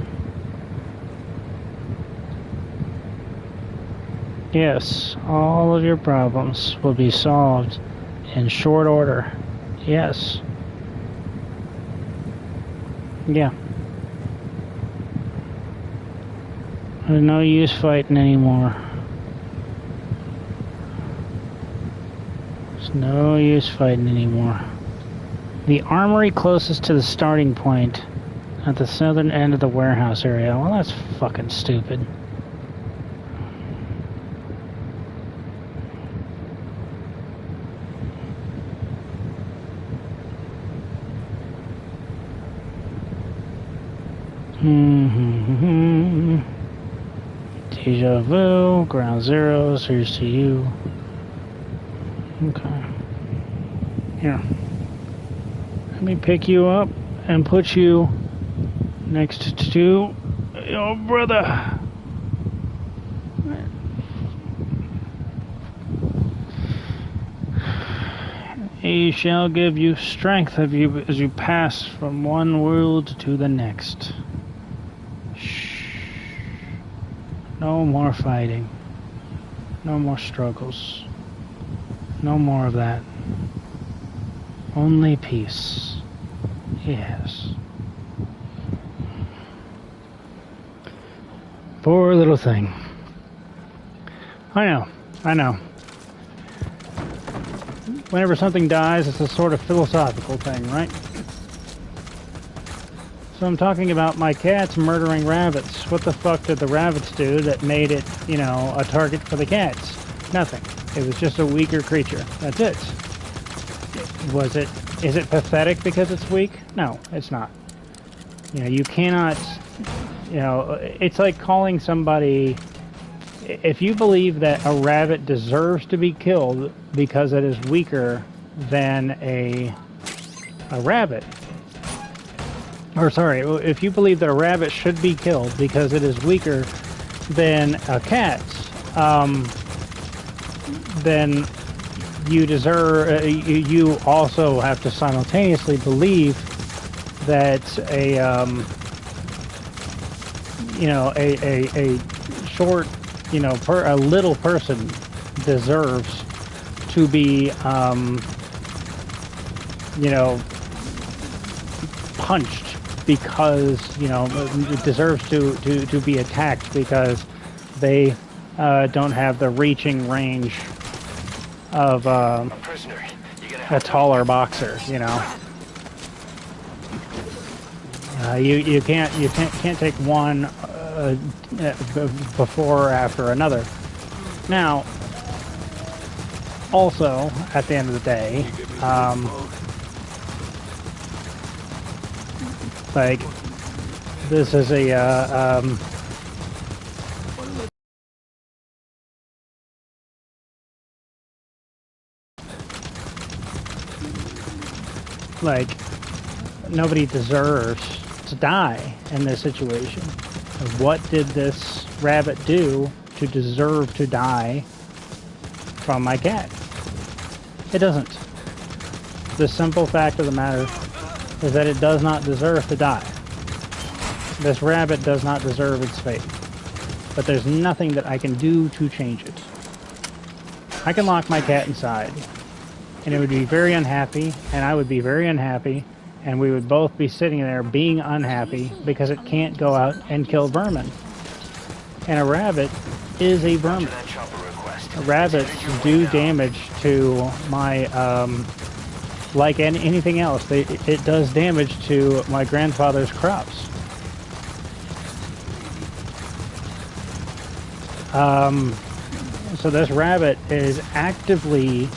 Yes, all of your problems will be solved in short order. Yes. Yeah. There's no use fighting anymore. There's no use fighting anymore. The armory closest to the starting point at the southern end of the warehouse area. Well, that's fucking stupid. Deja vu, ground zeros, here's to you. Okay. Here. Let me pick you up and put you next to your brother. He shall give you strength as you pass from one world to the next. Shh. No more fighting. No more struggles. No more of that. Only peace. Yes. Poor little thing. I know. Whenever something dies, it's a sort of philosophical thing, right? So I'm talking about my cats murdering rabbits. What the fuck did the rabbits do that made it, you know, a target for the cats? Nothing. It was just a weaker creature. That's it. Is it pathetic because it's weak? No, it's not. You know, you cannot, you know, it's like calling somebody, if you believe that a rabbit deserves to be killed because it is weaker than a rabbit, or sorry, if you believe that a rabbit should be killed because it is weaker than a cat, then you deserve, you also have to simultaneously believe that you know, a short, you know, a little person deserves to be, you know, punched because, you know, it deserves to be attacked because they don't have the reaching range of a taller boxer, you know. You can't take one before or after another. Now, also at the end of the day, like this is a like nobody deserves to die in this situation. What did this rabbit do to deserve to die from my cat? It doesn't. The simple fact of the matter is that it does not deserve to die. This rabbit does not deserve its fate. But there's nothing that I can do to change it. I can lock my cat inside, and it would be very unhappy, and I would be very unhappy, and we would both be sitting there being unhappy because it can't go out and kill vermin. And a rabbit is a vermin. Rabbits do damage to my, like anything else. It does damage to my grandfather's crops. So this rabbit is actively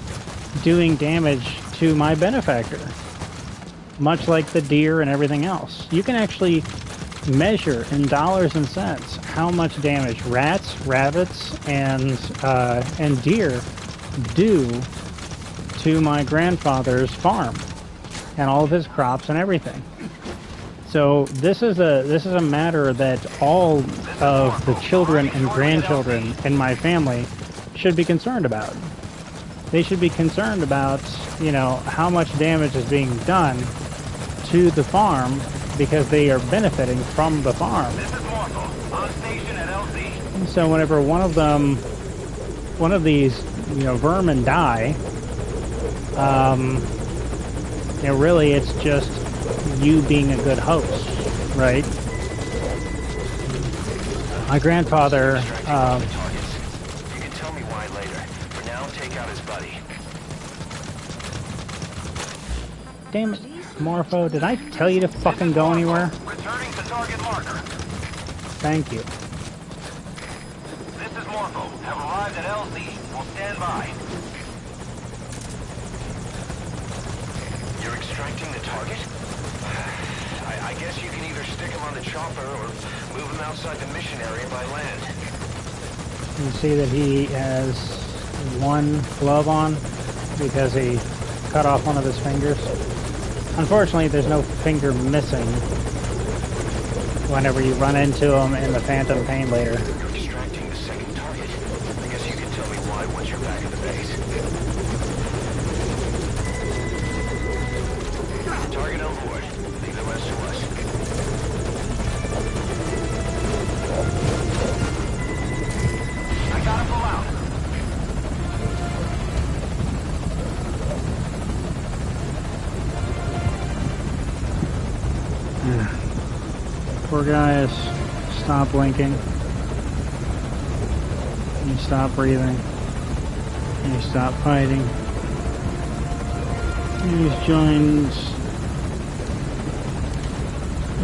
doing damage to my benefactor. Much like the deer and everything else. You can actually measure in dollars and cents how much damage rats, rabbits, and deer do to my grandfather's farm and all of his crops and everything. So this is a matter that all of the children and grandchildren in my family should be concerned about. They should be concerned about, you know, how much damage is being done to the farm because they are benefiting from the farm. So whenever one of these, you know, vermin die, you know, really it's just you being a good host, right? My grandfather, you can tell me why later. For now, take out his buddy. Damn it, Morpho, did I tell you to fucking go anywhere? Returning to target marker. Thank you. This is Morpho. Have arrived at LZ. Will stand by. You're extracting the target? I guess you can either stick him on the chopper or move him outside the mission area by land. You see that he has one glove on because he cut off one of his fingers. Unfortunately, there's no finger missing whenever you run into him in the Phantom Pain later. You're extracting the second target. I guess you can tell me why once you're back at the base. Target on board. Leave the rest to us. poor guys stop blinking. And you stop breathing. And you stop fighting. And he joins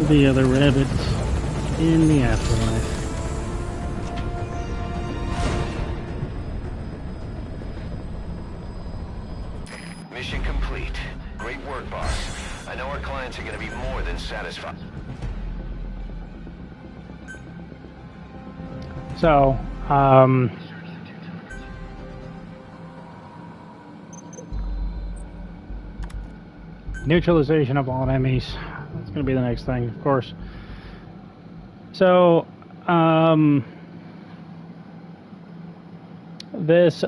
the other rabbits in the afterlife. Mission complete. Great work, boss. I know our clients are going to be more than satisfied. So, neutralization of all enemies. That's going to be the next thing, of course. So, this,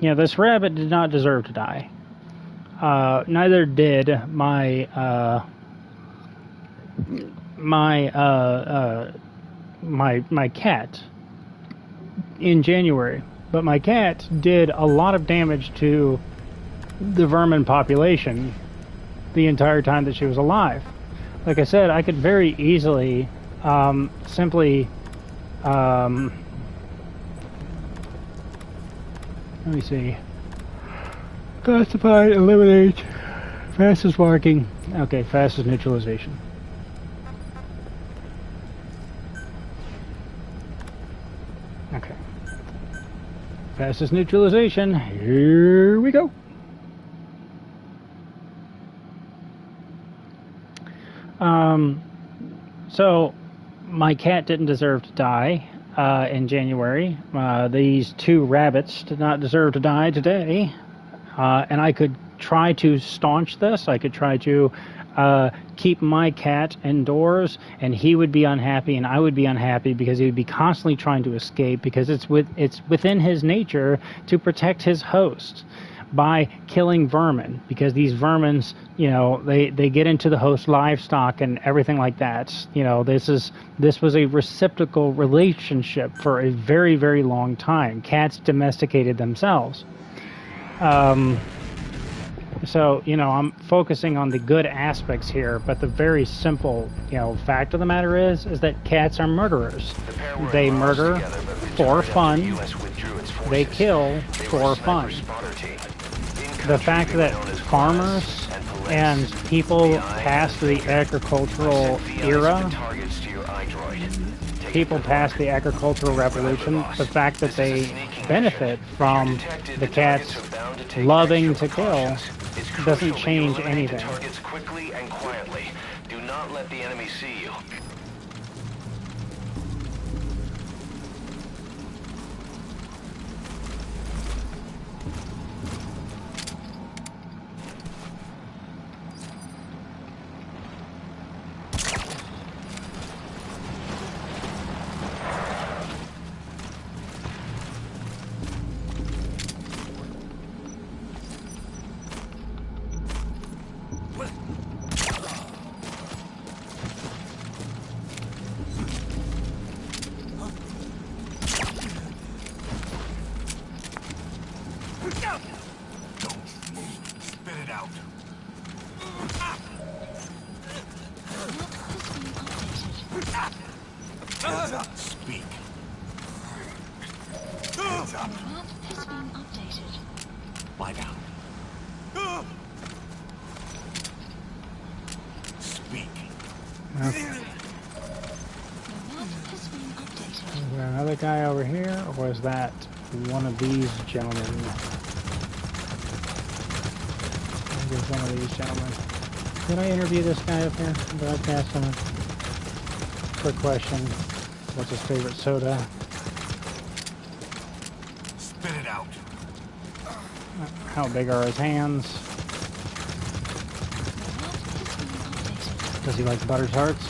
this rabbit did not deserve to die. Neither did my cat in January. But my cat did a lot of damage to the vermin population the entire time that she was alive. Like I said, I could very easily simply let me see. Classify, eliminate, fastest marking. Okay, fastest neutralization. Okay. Fastest neutralization. Here we go. So my cat didn't deserve to die in January. These two rabbits did not deserve to die today. And I could try to staunch this. I could try to keep my cat indoors, and he would be unhappy, and I would be unhappy because he would be constantly trying to escape, because it's within his nature to protect his host by killing vermin, because these vermins, they get into the host livestock and everything like that. This was a reciprocal relationship for a very, very long time. Cats domesticated themselves. So, I'm focusing on the good aspects here, but the very simple, fact of the matter is that cats are murderers. They murder for fun. They kill for fun. The fact that farmers and people past the agricultural era, people past the agricultural revolution, the fact that they benefit from the cats loving to kill doesn't change anything. Targets quickly and quietly. Do not let the enemy see you. Speak. Hands up. Map has been updated. Lie down. Speak. Okay. The map has been updated. Is there another guy over here, or is that one of these gentlemen? I think it's one of these gentlemen. Did I interview this guy up here? Did I ask him a quick question? What's his favorite soda? Spit it out. How big are his hands? The map has been updated. Does he like butter tarts?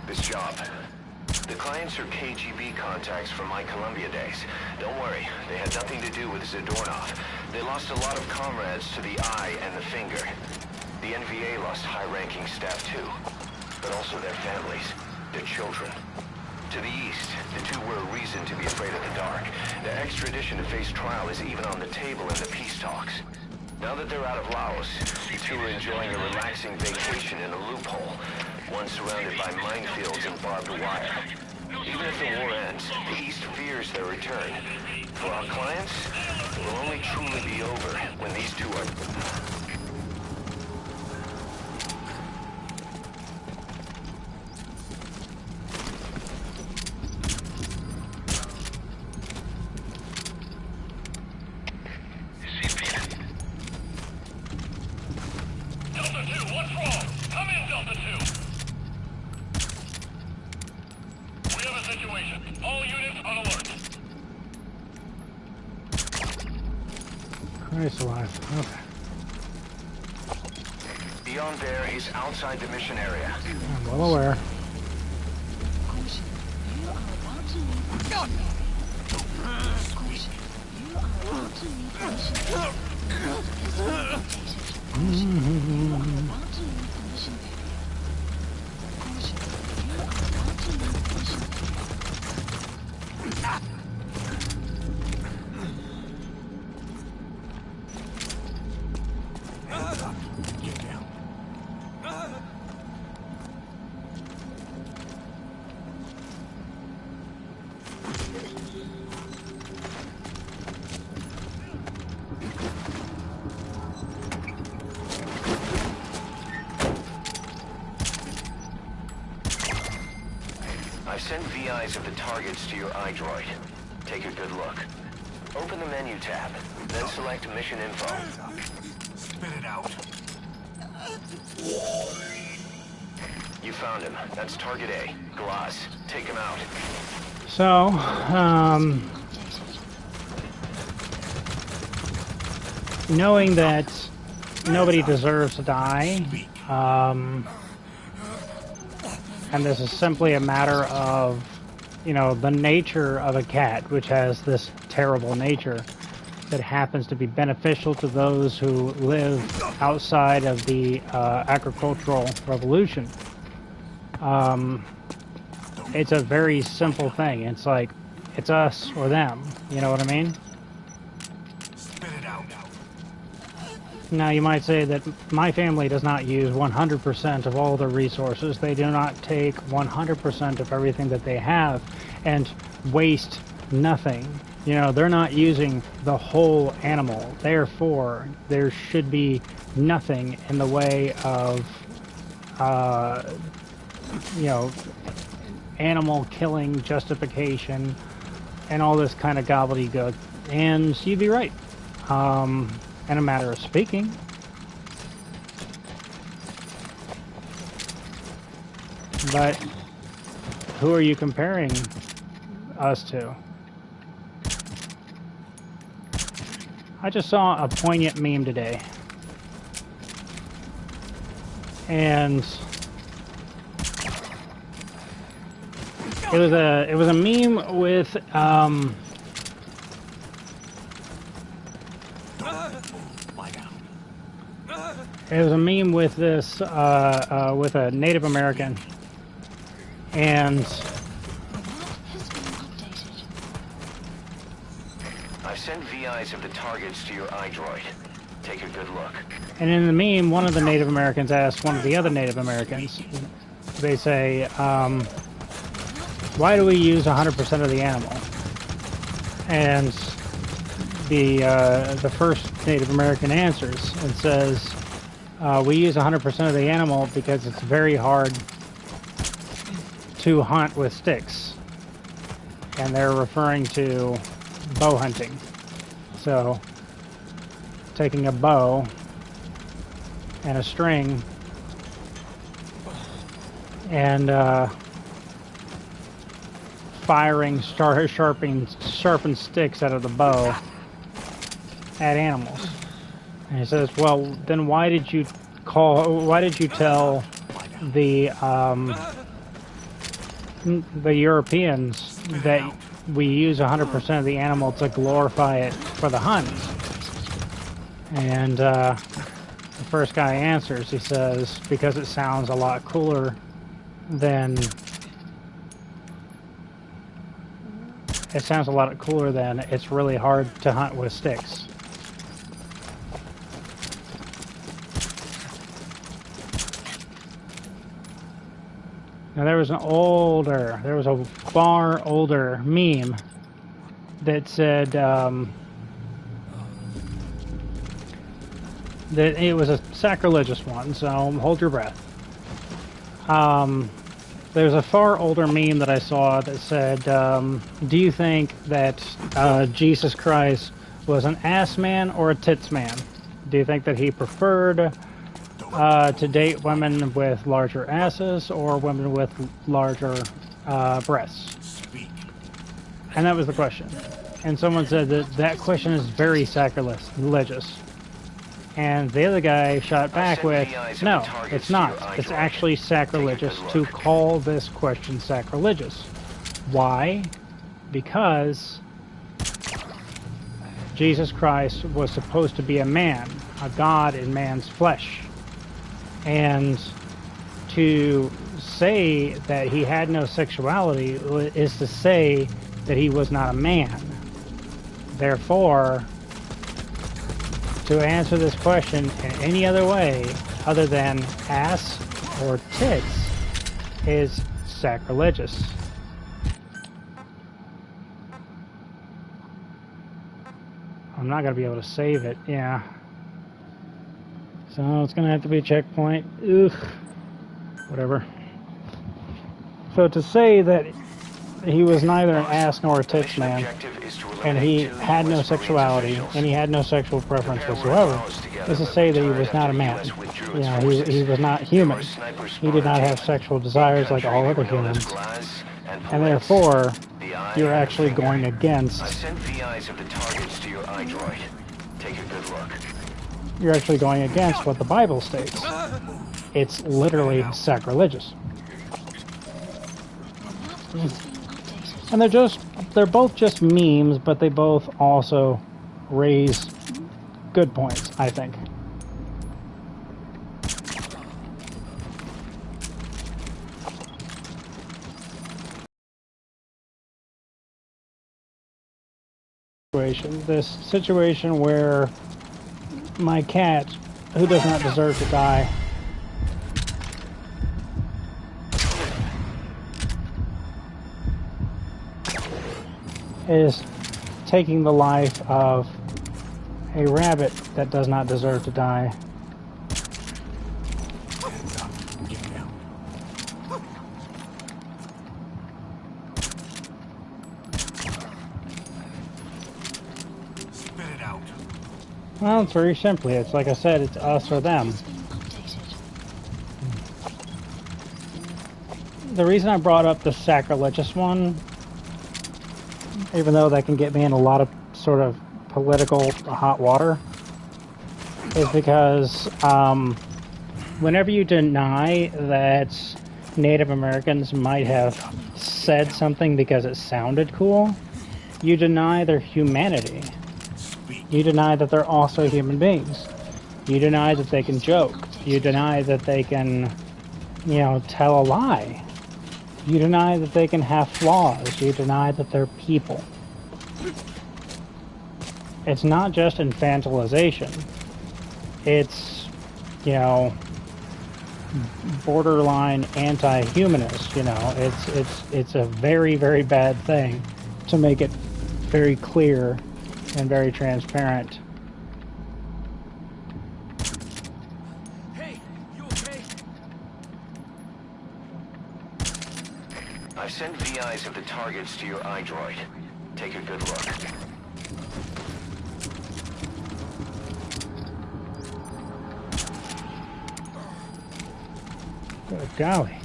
This job. The clients are KGB contacts from my Columbia days. Don't worry, they had nothing to do with Zadornov. They lost a lot of comrades to the eye and the finger. The NVA lost high-ranking staff too, but also their families, their children. To the east, the two were a reason to be afraid of the dark. Their extradition to face trial is even on the table in the peace talks. Now that they're out of Laos, the two are enjoying a relaxing vacation in a loophole, one surrounded by minefields and barbed wire. Even if the war ends, the East fears their return. For our clients, it will only truly be over when these two are... Delta 2, what's wrong? Come in, Delta 2. We have a situation. All units on alert. Christ alive. Okay. Beyond there is outside the mission area. I'm well aware. Caution, you are about to leave the mission area. Caution, you are about to leave the mission area. Caution, you are about to leave the mission area. Caution, you are about to leave the mission area. I've sent VIs of the targets to your iDroid. Take a good look. Open the menu tab, then select Mission Info. Spit it out. You found him. That's Target A. Glass. Take him out. So, knowing that nobody deserves to die, and this is simply a matter of, you know, the nature of a cat, which has this terrible nature that happens to be beneficial to those who live outside of the agricultural revolution. It's a very simple thing. It's like, it's us or them. You know what I mean? Spit it out. Now, you might say that my family does not use 100% of all the resources. They do not take 100% of everything that they have and waste nothing. You know, they're not using the whole animal. Therefore, there should be nothing in the way of, you know, animal killing justification and all this kind of gobbledygook. And you'd be right. In a matter of speaking. But who are you comparing us to? I just saw a poignant meme today. And it was a meme with it was a meme with this with a Native American, and I've sent VIs of the targets to your iDroid. Take a good look. And in the meme, one of the Native Americans asked one of the other Native Americans, they say, why do we use 100% of the animal? And the first Native American answers and says, we use 100% of the animal because it's very hard to hunt with sticks. And they're referring to bow hunting. So, taking a bow and a string and firing sharpened sticks out of the bow at animals. And he says, well, then why did you tell the Europeans that we use 100% of the animal to glorify it for the hunt? And The first guy answers, he says, because it sounds a lot cooler than... It sounds a lot cooler than it's really hard to hunt with sticks. Now there was a far older meme that said that it was a sacrilegious one, so hold your breath. There's a far older meme that I saw that said, do you think that Jesus Christ was an ass man or a tits man? Do you think that he preferred to date women with larger asses or women with larger breasts? And that was the question. And someone said that question is very sacrilegious. And the other guy shot back with, no, it's not. It's actually sacrilegious to call this question sacrilegious. Why? Because Jesus Christ was supposed to be a man, a God in man's flesh. And to say that he had no sexuality is to say that he was not a man. Therefore, to answer this question in any other way other than ass or tits is sacrilegious. I'm not going to be able to save it, yeah. So it's going to have to be a checkpoint. Ugh. Whatever. So to say that he was neither an ass nor a tits man, and he had no sexuality, and he had no sexual preference whatsoever, is to say that he was not a man. You know, he was not human. He did not have sexual desires like all other humans. And therefore, you're actually going against... You're actually going against what the Bible states. It's literally sacrilegious. And they're both just memes, but they both also raise good points, I think. This situation where my cat, who does not deserve to die, is taking the life of a rabbit that does not deserve to die. Spit it out. Well, it's very simply, it's like I said, it's us or them. The reason I brought up the sacrilegious one, even though that can get me in a lot of sort of political hot water, is because whenever you deny that Native Americans might have said something because it sounded cool, you deny their humanity. You deny that they're also human beings. You deny that they can joke. You deny that they can, you know, tell a lie. You deny that they can have flaws. You deny that they're people. It's not just infantilization. It's, you know, borderline anti-humanist, you know. It's a very, very bad thing to make it very clear and very transparent. Hey, you okay? I've sent VIs of the targets to your iDroid. Take a good look. Good golly.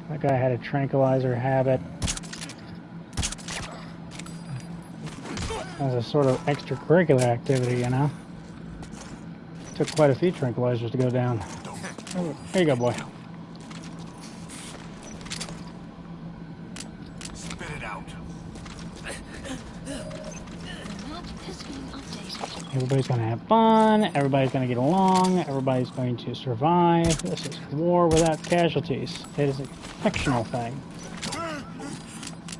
That guy had a tranquilizer habit. As a sort of extracurricular activity, you know? Took quite a few tranquilizers to go down. Oh, here you go, boy. Spit it out. Map has been updated. Everybody's gonna have fun, everybody's gonna get along, everybody's going to survive. This is war without casualties. It is a fictional thing.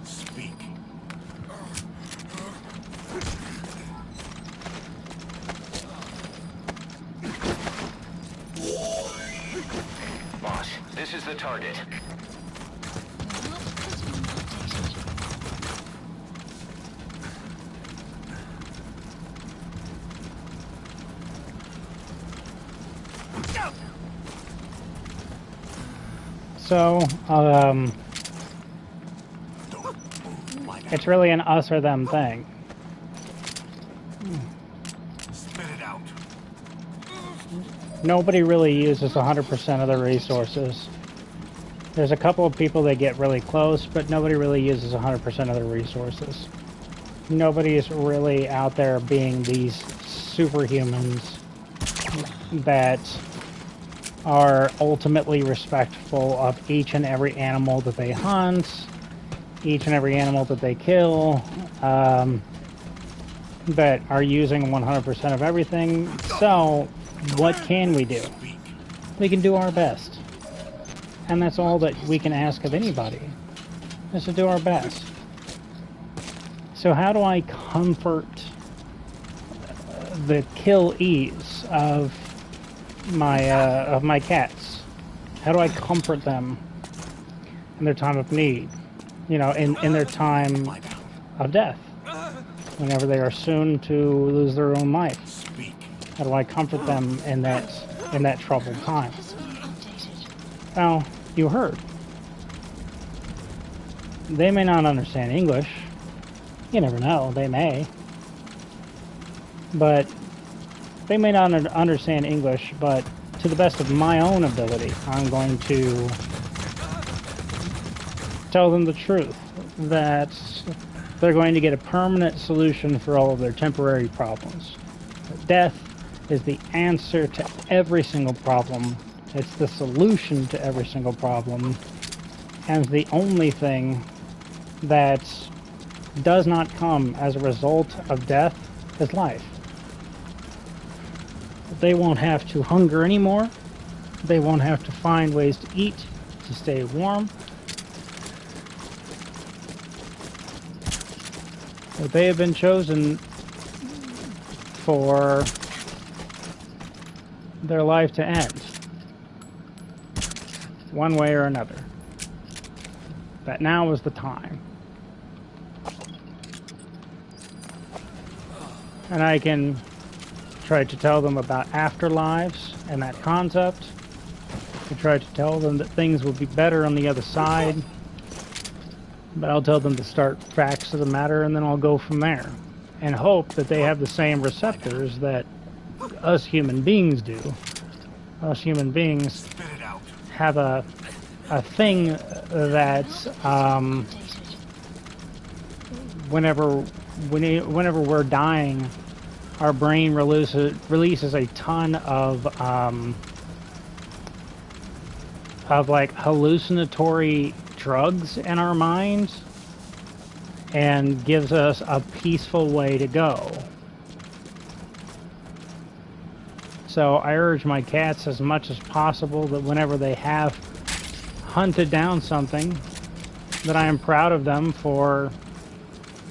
Speak. Boss, this is the target. The map has been updated. So, it's really an us or them thing. Spit it out. Nobody really uses 100% of their resources. There's a couple of people that get really close, but nobody really uses 100% of their resources. Nobody is really out there being these superhumans that are ultimately respectful of each and every animal that they hunt, each and every animal that they kill, that are using 100% of everything. So, what can we do? We can do our best. And that's all that we can ask of anybody, is to do our best. So how do I comfort the kill ease of my cats? How do I comfort them in their time of need? You know, in their time of death, whenever they are soon to lose their own life. Speak. How do I comfort them in that troubled time? Has been updated. Well, you heard. They may not understand English. You never know, they may. But they may not understand English, but to the best of my own ability, I'm going to tell them the truth, that they're going to get a permanent solution for all of their temporary problems. Death is the answer to every single problem. It's the solution to every single problem, and the only thing that does not come as a result of death is life. They won't have to hunger anymore. They won't have to find ways to eat, to stay warm. But they have been chosen for their life to end, one way or another. That now is the time. And I can try to tell them about afterlives and that concept. I try to tell them that things will be better on the other side. But I'll tell them the start facts of the matter, and then I'll go from there. And hope that they have the same receptors that us human beings do. Us human beings Spit it out. have a thing that whenever we're dying, our brain releases a ton of like hallucinatory drugs in our minds and gives us a peaceful way to go. So I urge my cats as much as possible that whenever they have hunted down something, that I am proud of them for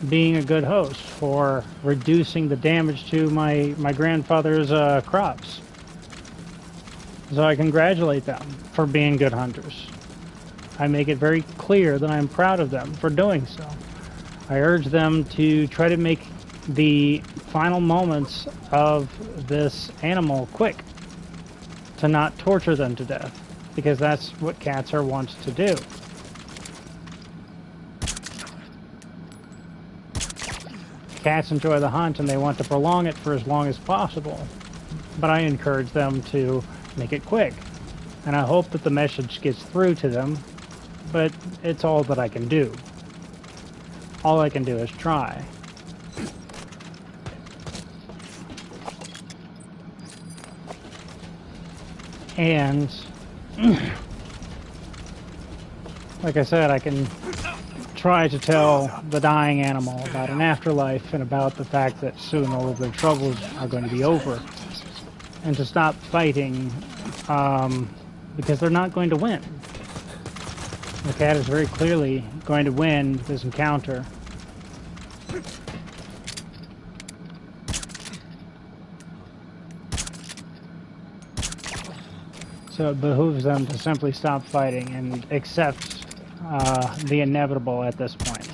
being a good host, for reducing the damage to my grandfather's crops. So I congratulate them for being good hunters. I make it very clear that I'm proud of them for doing so. I urge them to try to make the final moments of this animal quick, to not torture them to death, because that's what cats are wont to do. Cats enjoy the hunt and they want to prolong it for as long as possible, but I encourage them to make it quick, and I hope that the message gets through to them, but it's all that I can do. All I can do is try. And like I said, I can try to tell the dying animal about an afterlife and about the fact that soon all of their troubles are going to be over, and to stop fighting, because they're not going to win. The cat is very clearly going to win this encounter. So it behooves them to simply stop fighting and accept the inevitable at this point.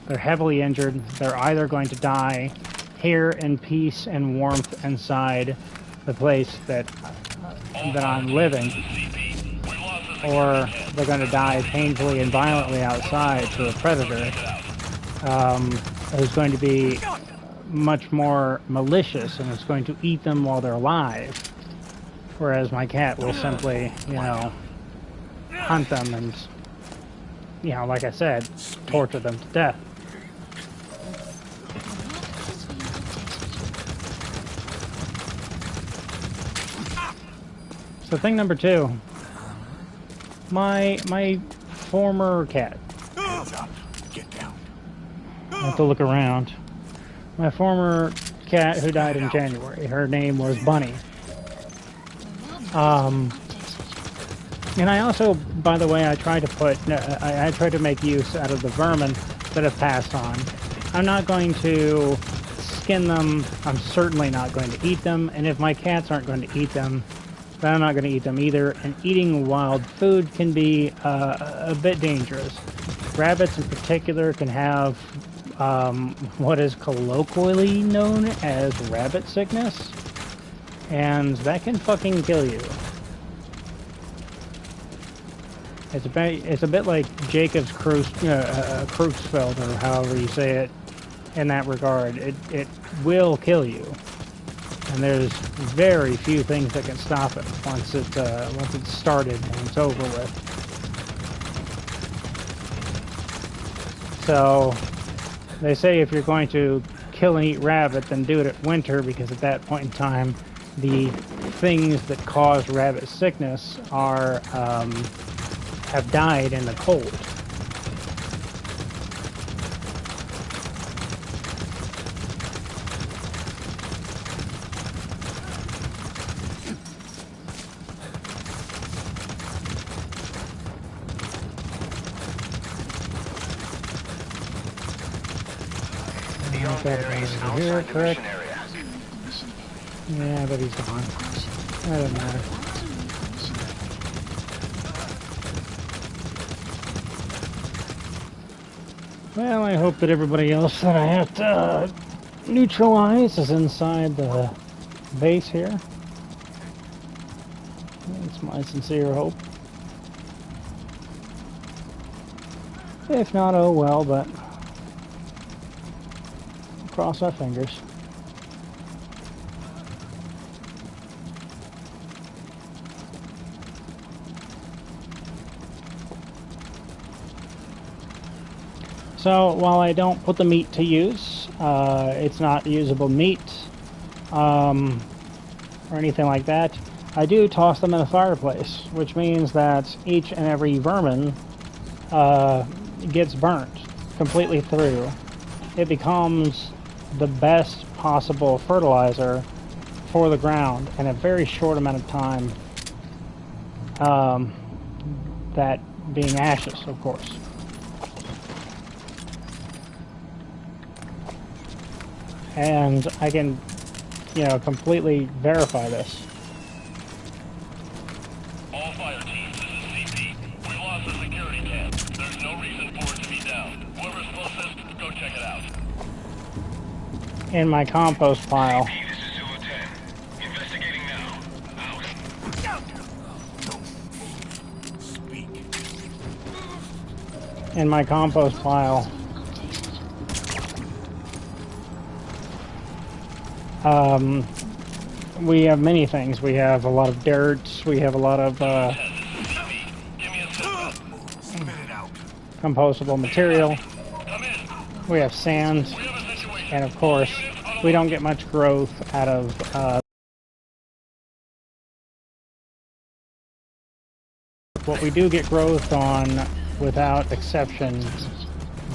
They're heavily injured. They're either going to die here in peace and warmth inside the place that I'm living, or they're going to die painfully and violently outside to a predator who's going to be much more malicious and is going to eat them while they're alive. Whereas my cat will simply, you know, hunt them and, you know, like I said, torture them to death. So thing number 2, my former cat. Hands up. Get down. I have to look around. My former cat who died in January. Her name was Bunny. And I also, by the way, I tried to make use out of the vermin that have passed on. I'm not going to skin them. I'm certainly not going to eat them. And if my cats aren't going to eat them, then I'm not going to eat them either. And eating wild food can be a bit dangerous. Rabbits in particular can have what is colloquially known as rabbit sickness. And that can fucking kill you. It's a bit like Jacob's Creutzfeldt, or however you say it, in that regard. It will kill you, and there's very few things that can stop it once it's started and it's over with. So they say if you're going to kill and eat rabbit, then do it at winter, because at that point in time, the things that cause rabbit sickness are have died in the cold. There is outside the mission area. Yeah, but he's gone. That doesn't matter. Well, I hope that everybody else that I have to neutralize is inside the base here. That's my sincere hope. If not, oh well, but cross our fingers. So while I don't put the meat to use, it's not usable meat or anything like that, I do toss them in a fireplace, which means that each and every vermin gets burnt completely through. It becomes the best possible fertilizer for the ground in a very short amount of time, that being ashes, of course. And I can, you know, completely verify this. All fire teams, this is CP. We lost the security cam. There's no reason for it to be down. Whoever's closest, go check it out. In my compost pile. This is Zulu 10. Investigating now. Out. Speak. In my compost pile. We have many things. We have a lot of dirt. We have a lot of compostable material. We have sand. And of course, we don't get much growth out of what we do get growth on, without exception,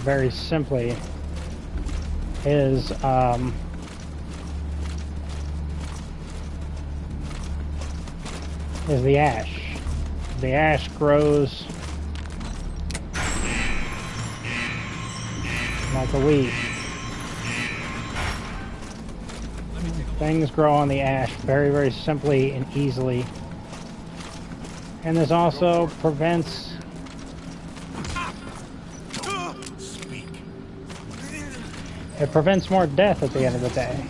very simply is the ash. The ash grows like a weed. Things grow on the ash very, very simply and easily. And this also prevents more death at the end of the day.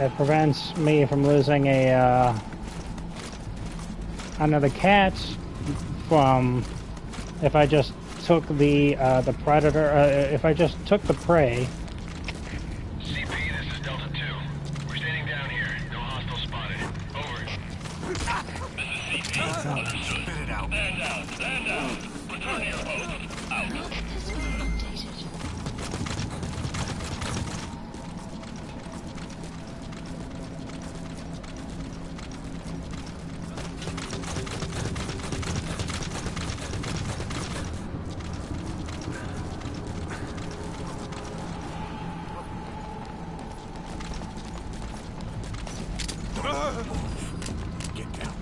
It prevents me from losing another cat from if I just took the predator. If I just took the prey. CP, this is Delta 2. We're standing down here. No hostile spotted. Over. This is CP. Understood. Spit it out. Stand down. Stand down. Return to your post. Out. Map has been updated. Get down.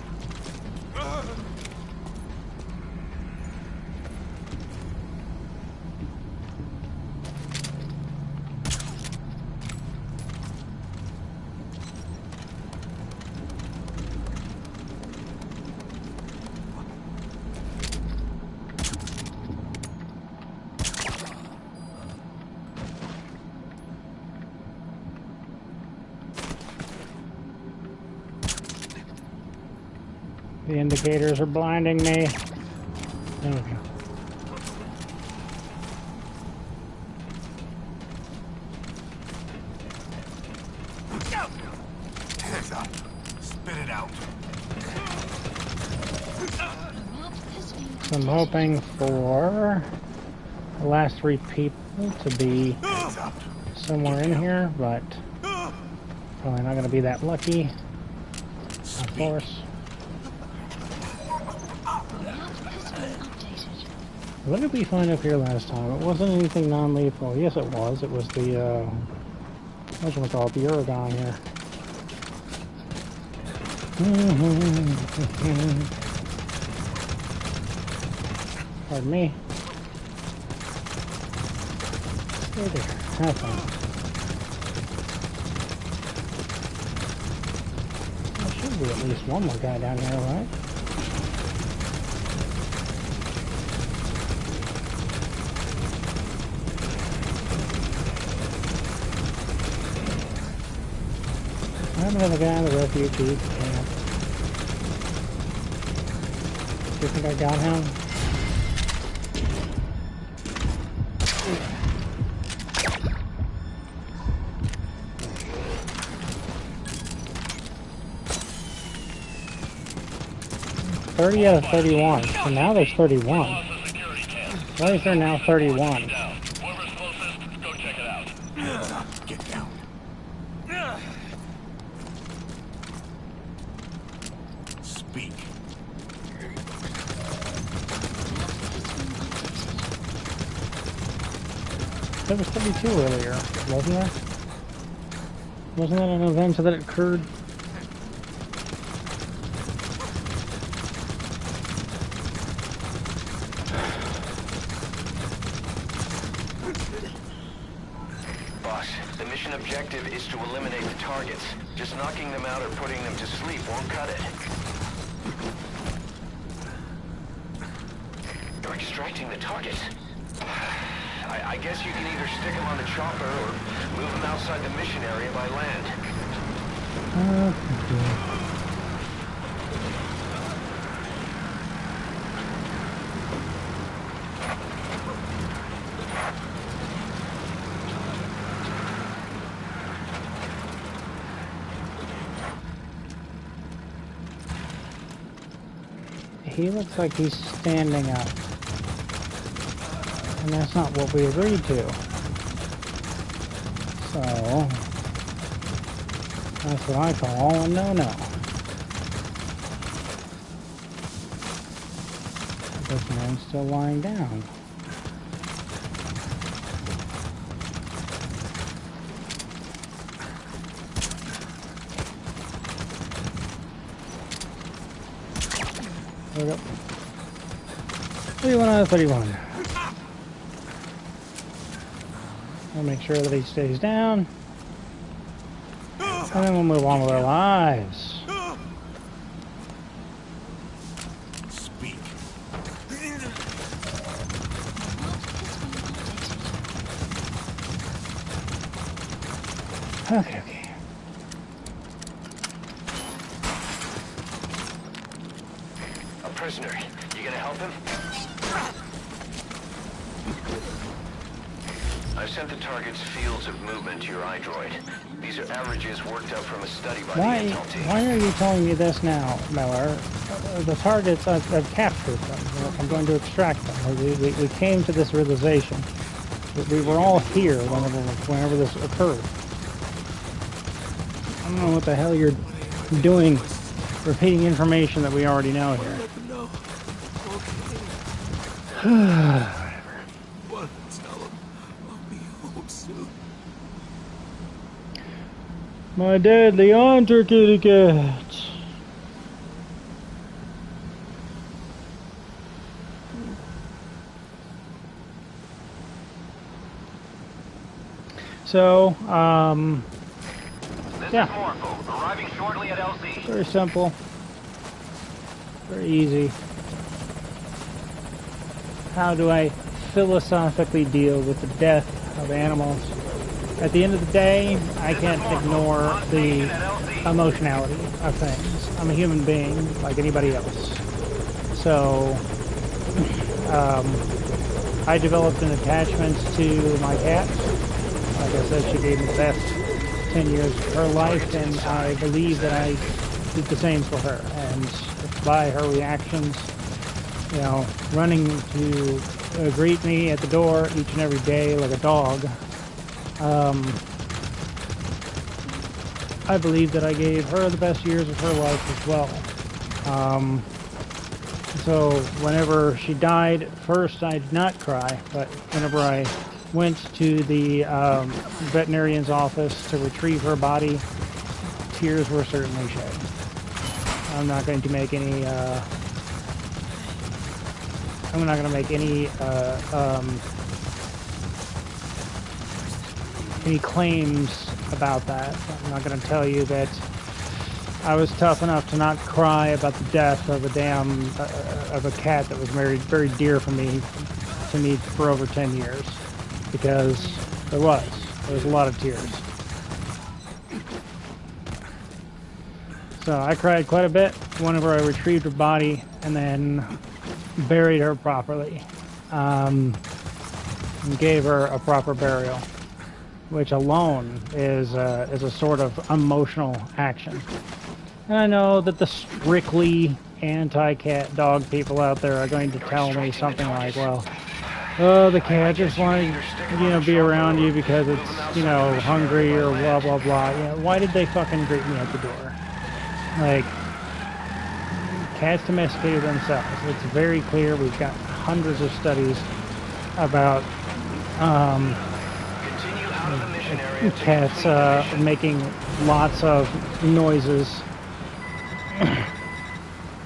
The indicators are blinding me. There we go. Hands up. Spit it out. Map has been So I'm hoping for the last 3 people to be Hands up. somewhere in here, but probably not going to be that lucky. Of course. What did we find up here last time? It wasn't anything non-lethal. Yes, it was. It was the, what's it called? The Uragon here. Pardon me. Stay there. Have fun. There should be at least one more guy down here, right? I have another guy in the refugee camp. Do you think I got him? $30 out of 31. So now there's 31. Why is there now 31? Whoever's closest, go check it out. Hands up. Get down. Speak. There was 32 earlier, wasn't there? Wasn't that an event that occurred? Boss, the mission objective is to eliminate the targets. Just knocking them out or putting them to sleep won't cut it. You're extracting the targets. I guess you can either stick them on the chopper or move them outside the mission area by land. He looks like he's standing up. And that's not what we agreed to. So, that's what I call a no-no. This man's still lying down. There we go. 31 out of 31. I'll make sure that he stays down. And then we'll move on with our lives. Speak. Okay. A prisoner. You gonna help him? I've sent the target's fields of movement to your iDroid. These are averages worked up from a study by the intel team. Why are you telling me this now, Miller? The targets, I've captured them. I'm going to extract them. We came to this realization that we were all here whenever this occurred. I don't know what the hell you're doing, repeating information that we already know here. What? Tell him I'll be home soon. My deadly hunter kitty cat. So, This yeah. is Morpho, arriving shortly at LZ. Very simple. Very easy. How do I philosophically deal with the death of animals? At the end of the day, I can't ignore the emotionality of things. I'm a human being like anybody else. So, I developed an attachment to my cat. Like I said, she gave me the best 10 years of her life, and I believe that I did the same for her. And by her reactions, you know, running to greet me at the door each and every day like a dog, I believe that I gave her the best years of her life as well. So whenever she died, at first I did not cry, but whenever I went to the veterinarian's office to retrieve her body, tears were certainly shed. I'm not going to make any any claims about that. I'm not going to tell you that I was tough enough to not cry about the death of a of a cat that was very, very dear to me for over 10 years, because there was a lot of tears. So I cried quite a bit whenever I retrieved her body and then buried her properly, and gave her a proper burial, which alone is a sort of emotional action. And I know that the strictly anti-cat dog people out there are going to tell me something like, well, oh, the cat just wanted, be around you because it's, hungry or blah, blah, blah. Why did they fucking greet me at the door? Like, cats domesticated themselves. It's very clear. We've got hundreds of studies about cats making lots of noises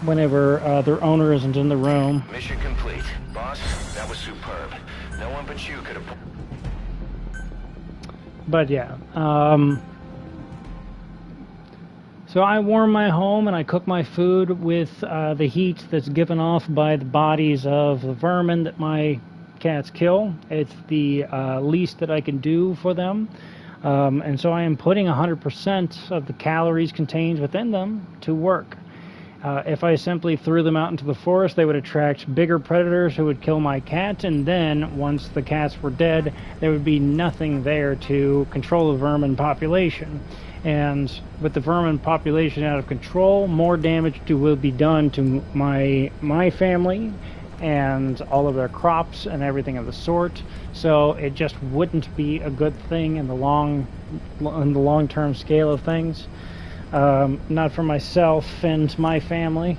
whenever their owner isn't in the room. Mission complete. Boss, that was superb. No one but you could have... But yeah, so I warm my home and I cook my food with the heat that's given off by the bodies of the vermin that my cats kill. It's the least that I can do for them. And so I am putting 100% of the calories contained within them to work. If I simply threw them out into the forest, they would attract bigger predators who would kill my cat, and then, once the cats were dead, there would be nothing there to control the vermin population. And with the vermin population out of control, more damage will be done to my family and all of their crops and everything of the sort. So it just wouldn't be a good thing in the long-term scale of things. Not for myself and my family.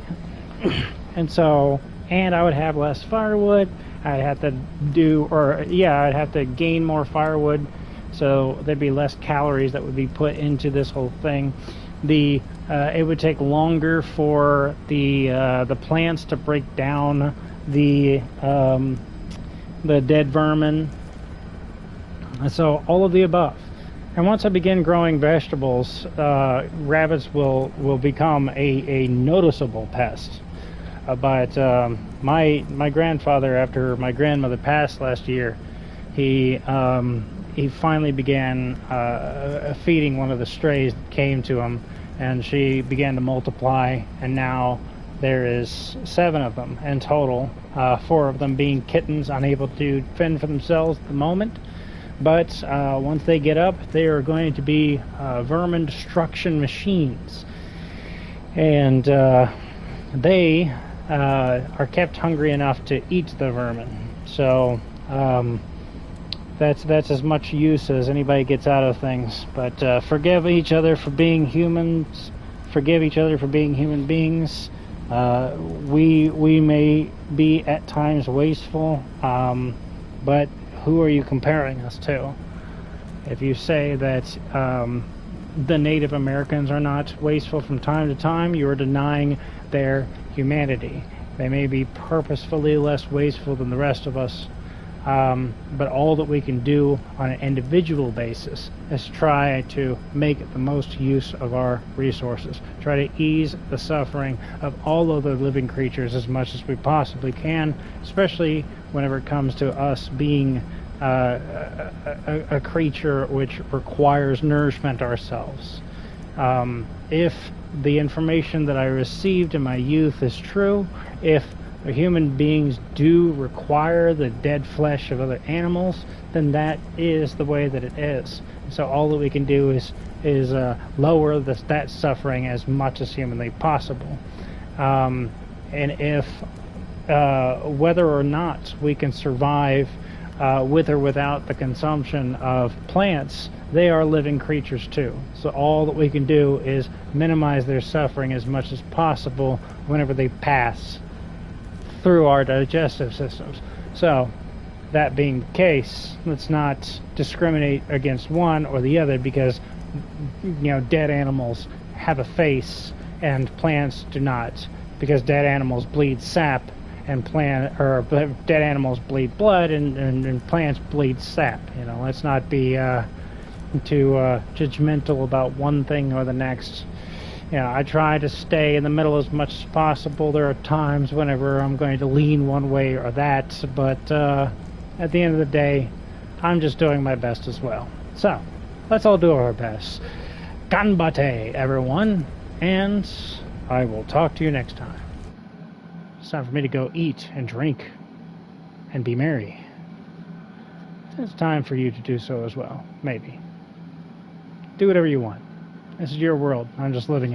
And so and I would have less firewood. I'd have to I'd have to gain more firewood, so there'd be less calories that would be put into this whole thing. It would take longer for the plants to break down the dead vermin. And so all of the above. And once I begin growing vegetables, rabbits will become a noticeable pest. But my grandfather, after my grandmother passed last year, he finally began feeding one of the strays that came to him, and she began to multiply, and now there is 7 of them in total, 4 of them being kittens unable to fend for themselves at the moment. But once they get up, they are going to be vermin destruction machines, and they are kept hungry enough to eat the vermin. So that's as much use as anybody gets out of things. But forgive each other for being humans. Forgive each other for being human beings. We may be at times wasteful, but who are you comparing us to? If you say that the Native Americans are not wasteful from time to time, you are denying their humanity. They may be purposefully less wasteful than the rest of us, but all that we can do on an individual basis is try to make the most use of our resources. Try to ease the suffering of all other living creatures as much as we possibly can, especially whenever it comes to us being a creature which requires nourishment ourselves. If the information that I received in my youth is true, if human beings do require the dead flesh of other animals, then that is the way that it is. So all that we can do is lower that suffering as much as humanly possible. And if whether or not we can survive with or without the consumption of plants, they are living creatures too. So all that we can do is minimize their suffering as much as possible whenever they pass through our digestive systems. So that being the case, let's not discriminate against one or the other, because dead animals have a face and plants do not, because dead animals bleed sap and dead animals bleed blood and plants bleed sap. Let's not be too judgmental about one thing or the next. I try to stay in the middle as much as possible. There are times whenever I'm going to lean one way or that, but at the end of the day, I'm just doing my best as well. So, let's all do our best. Ganbate, everyone, and I will talk to you next time. It's time for me to go eat and drink and be merry. It's time for you to do so as well, maybe. Do whatever you want. This is your world. I'm just living in it.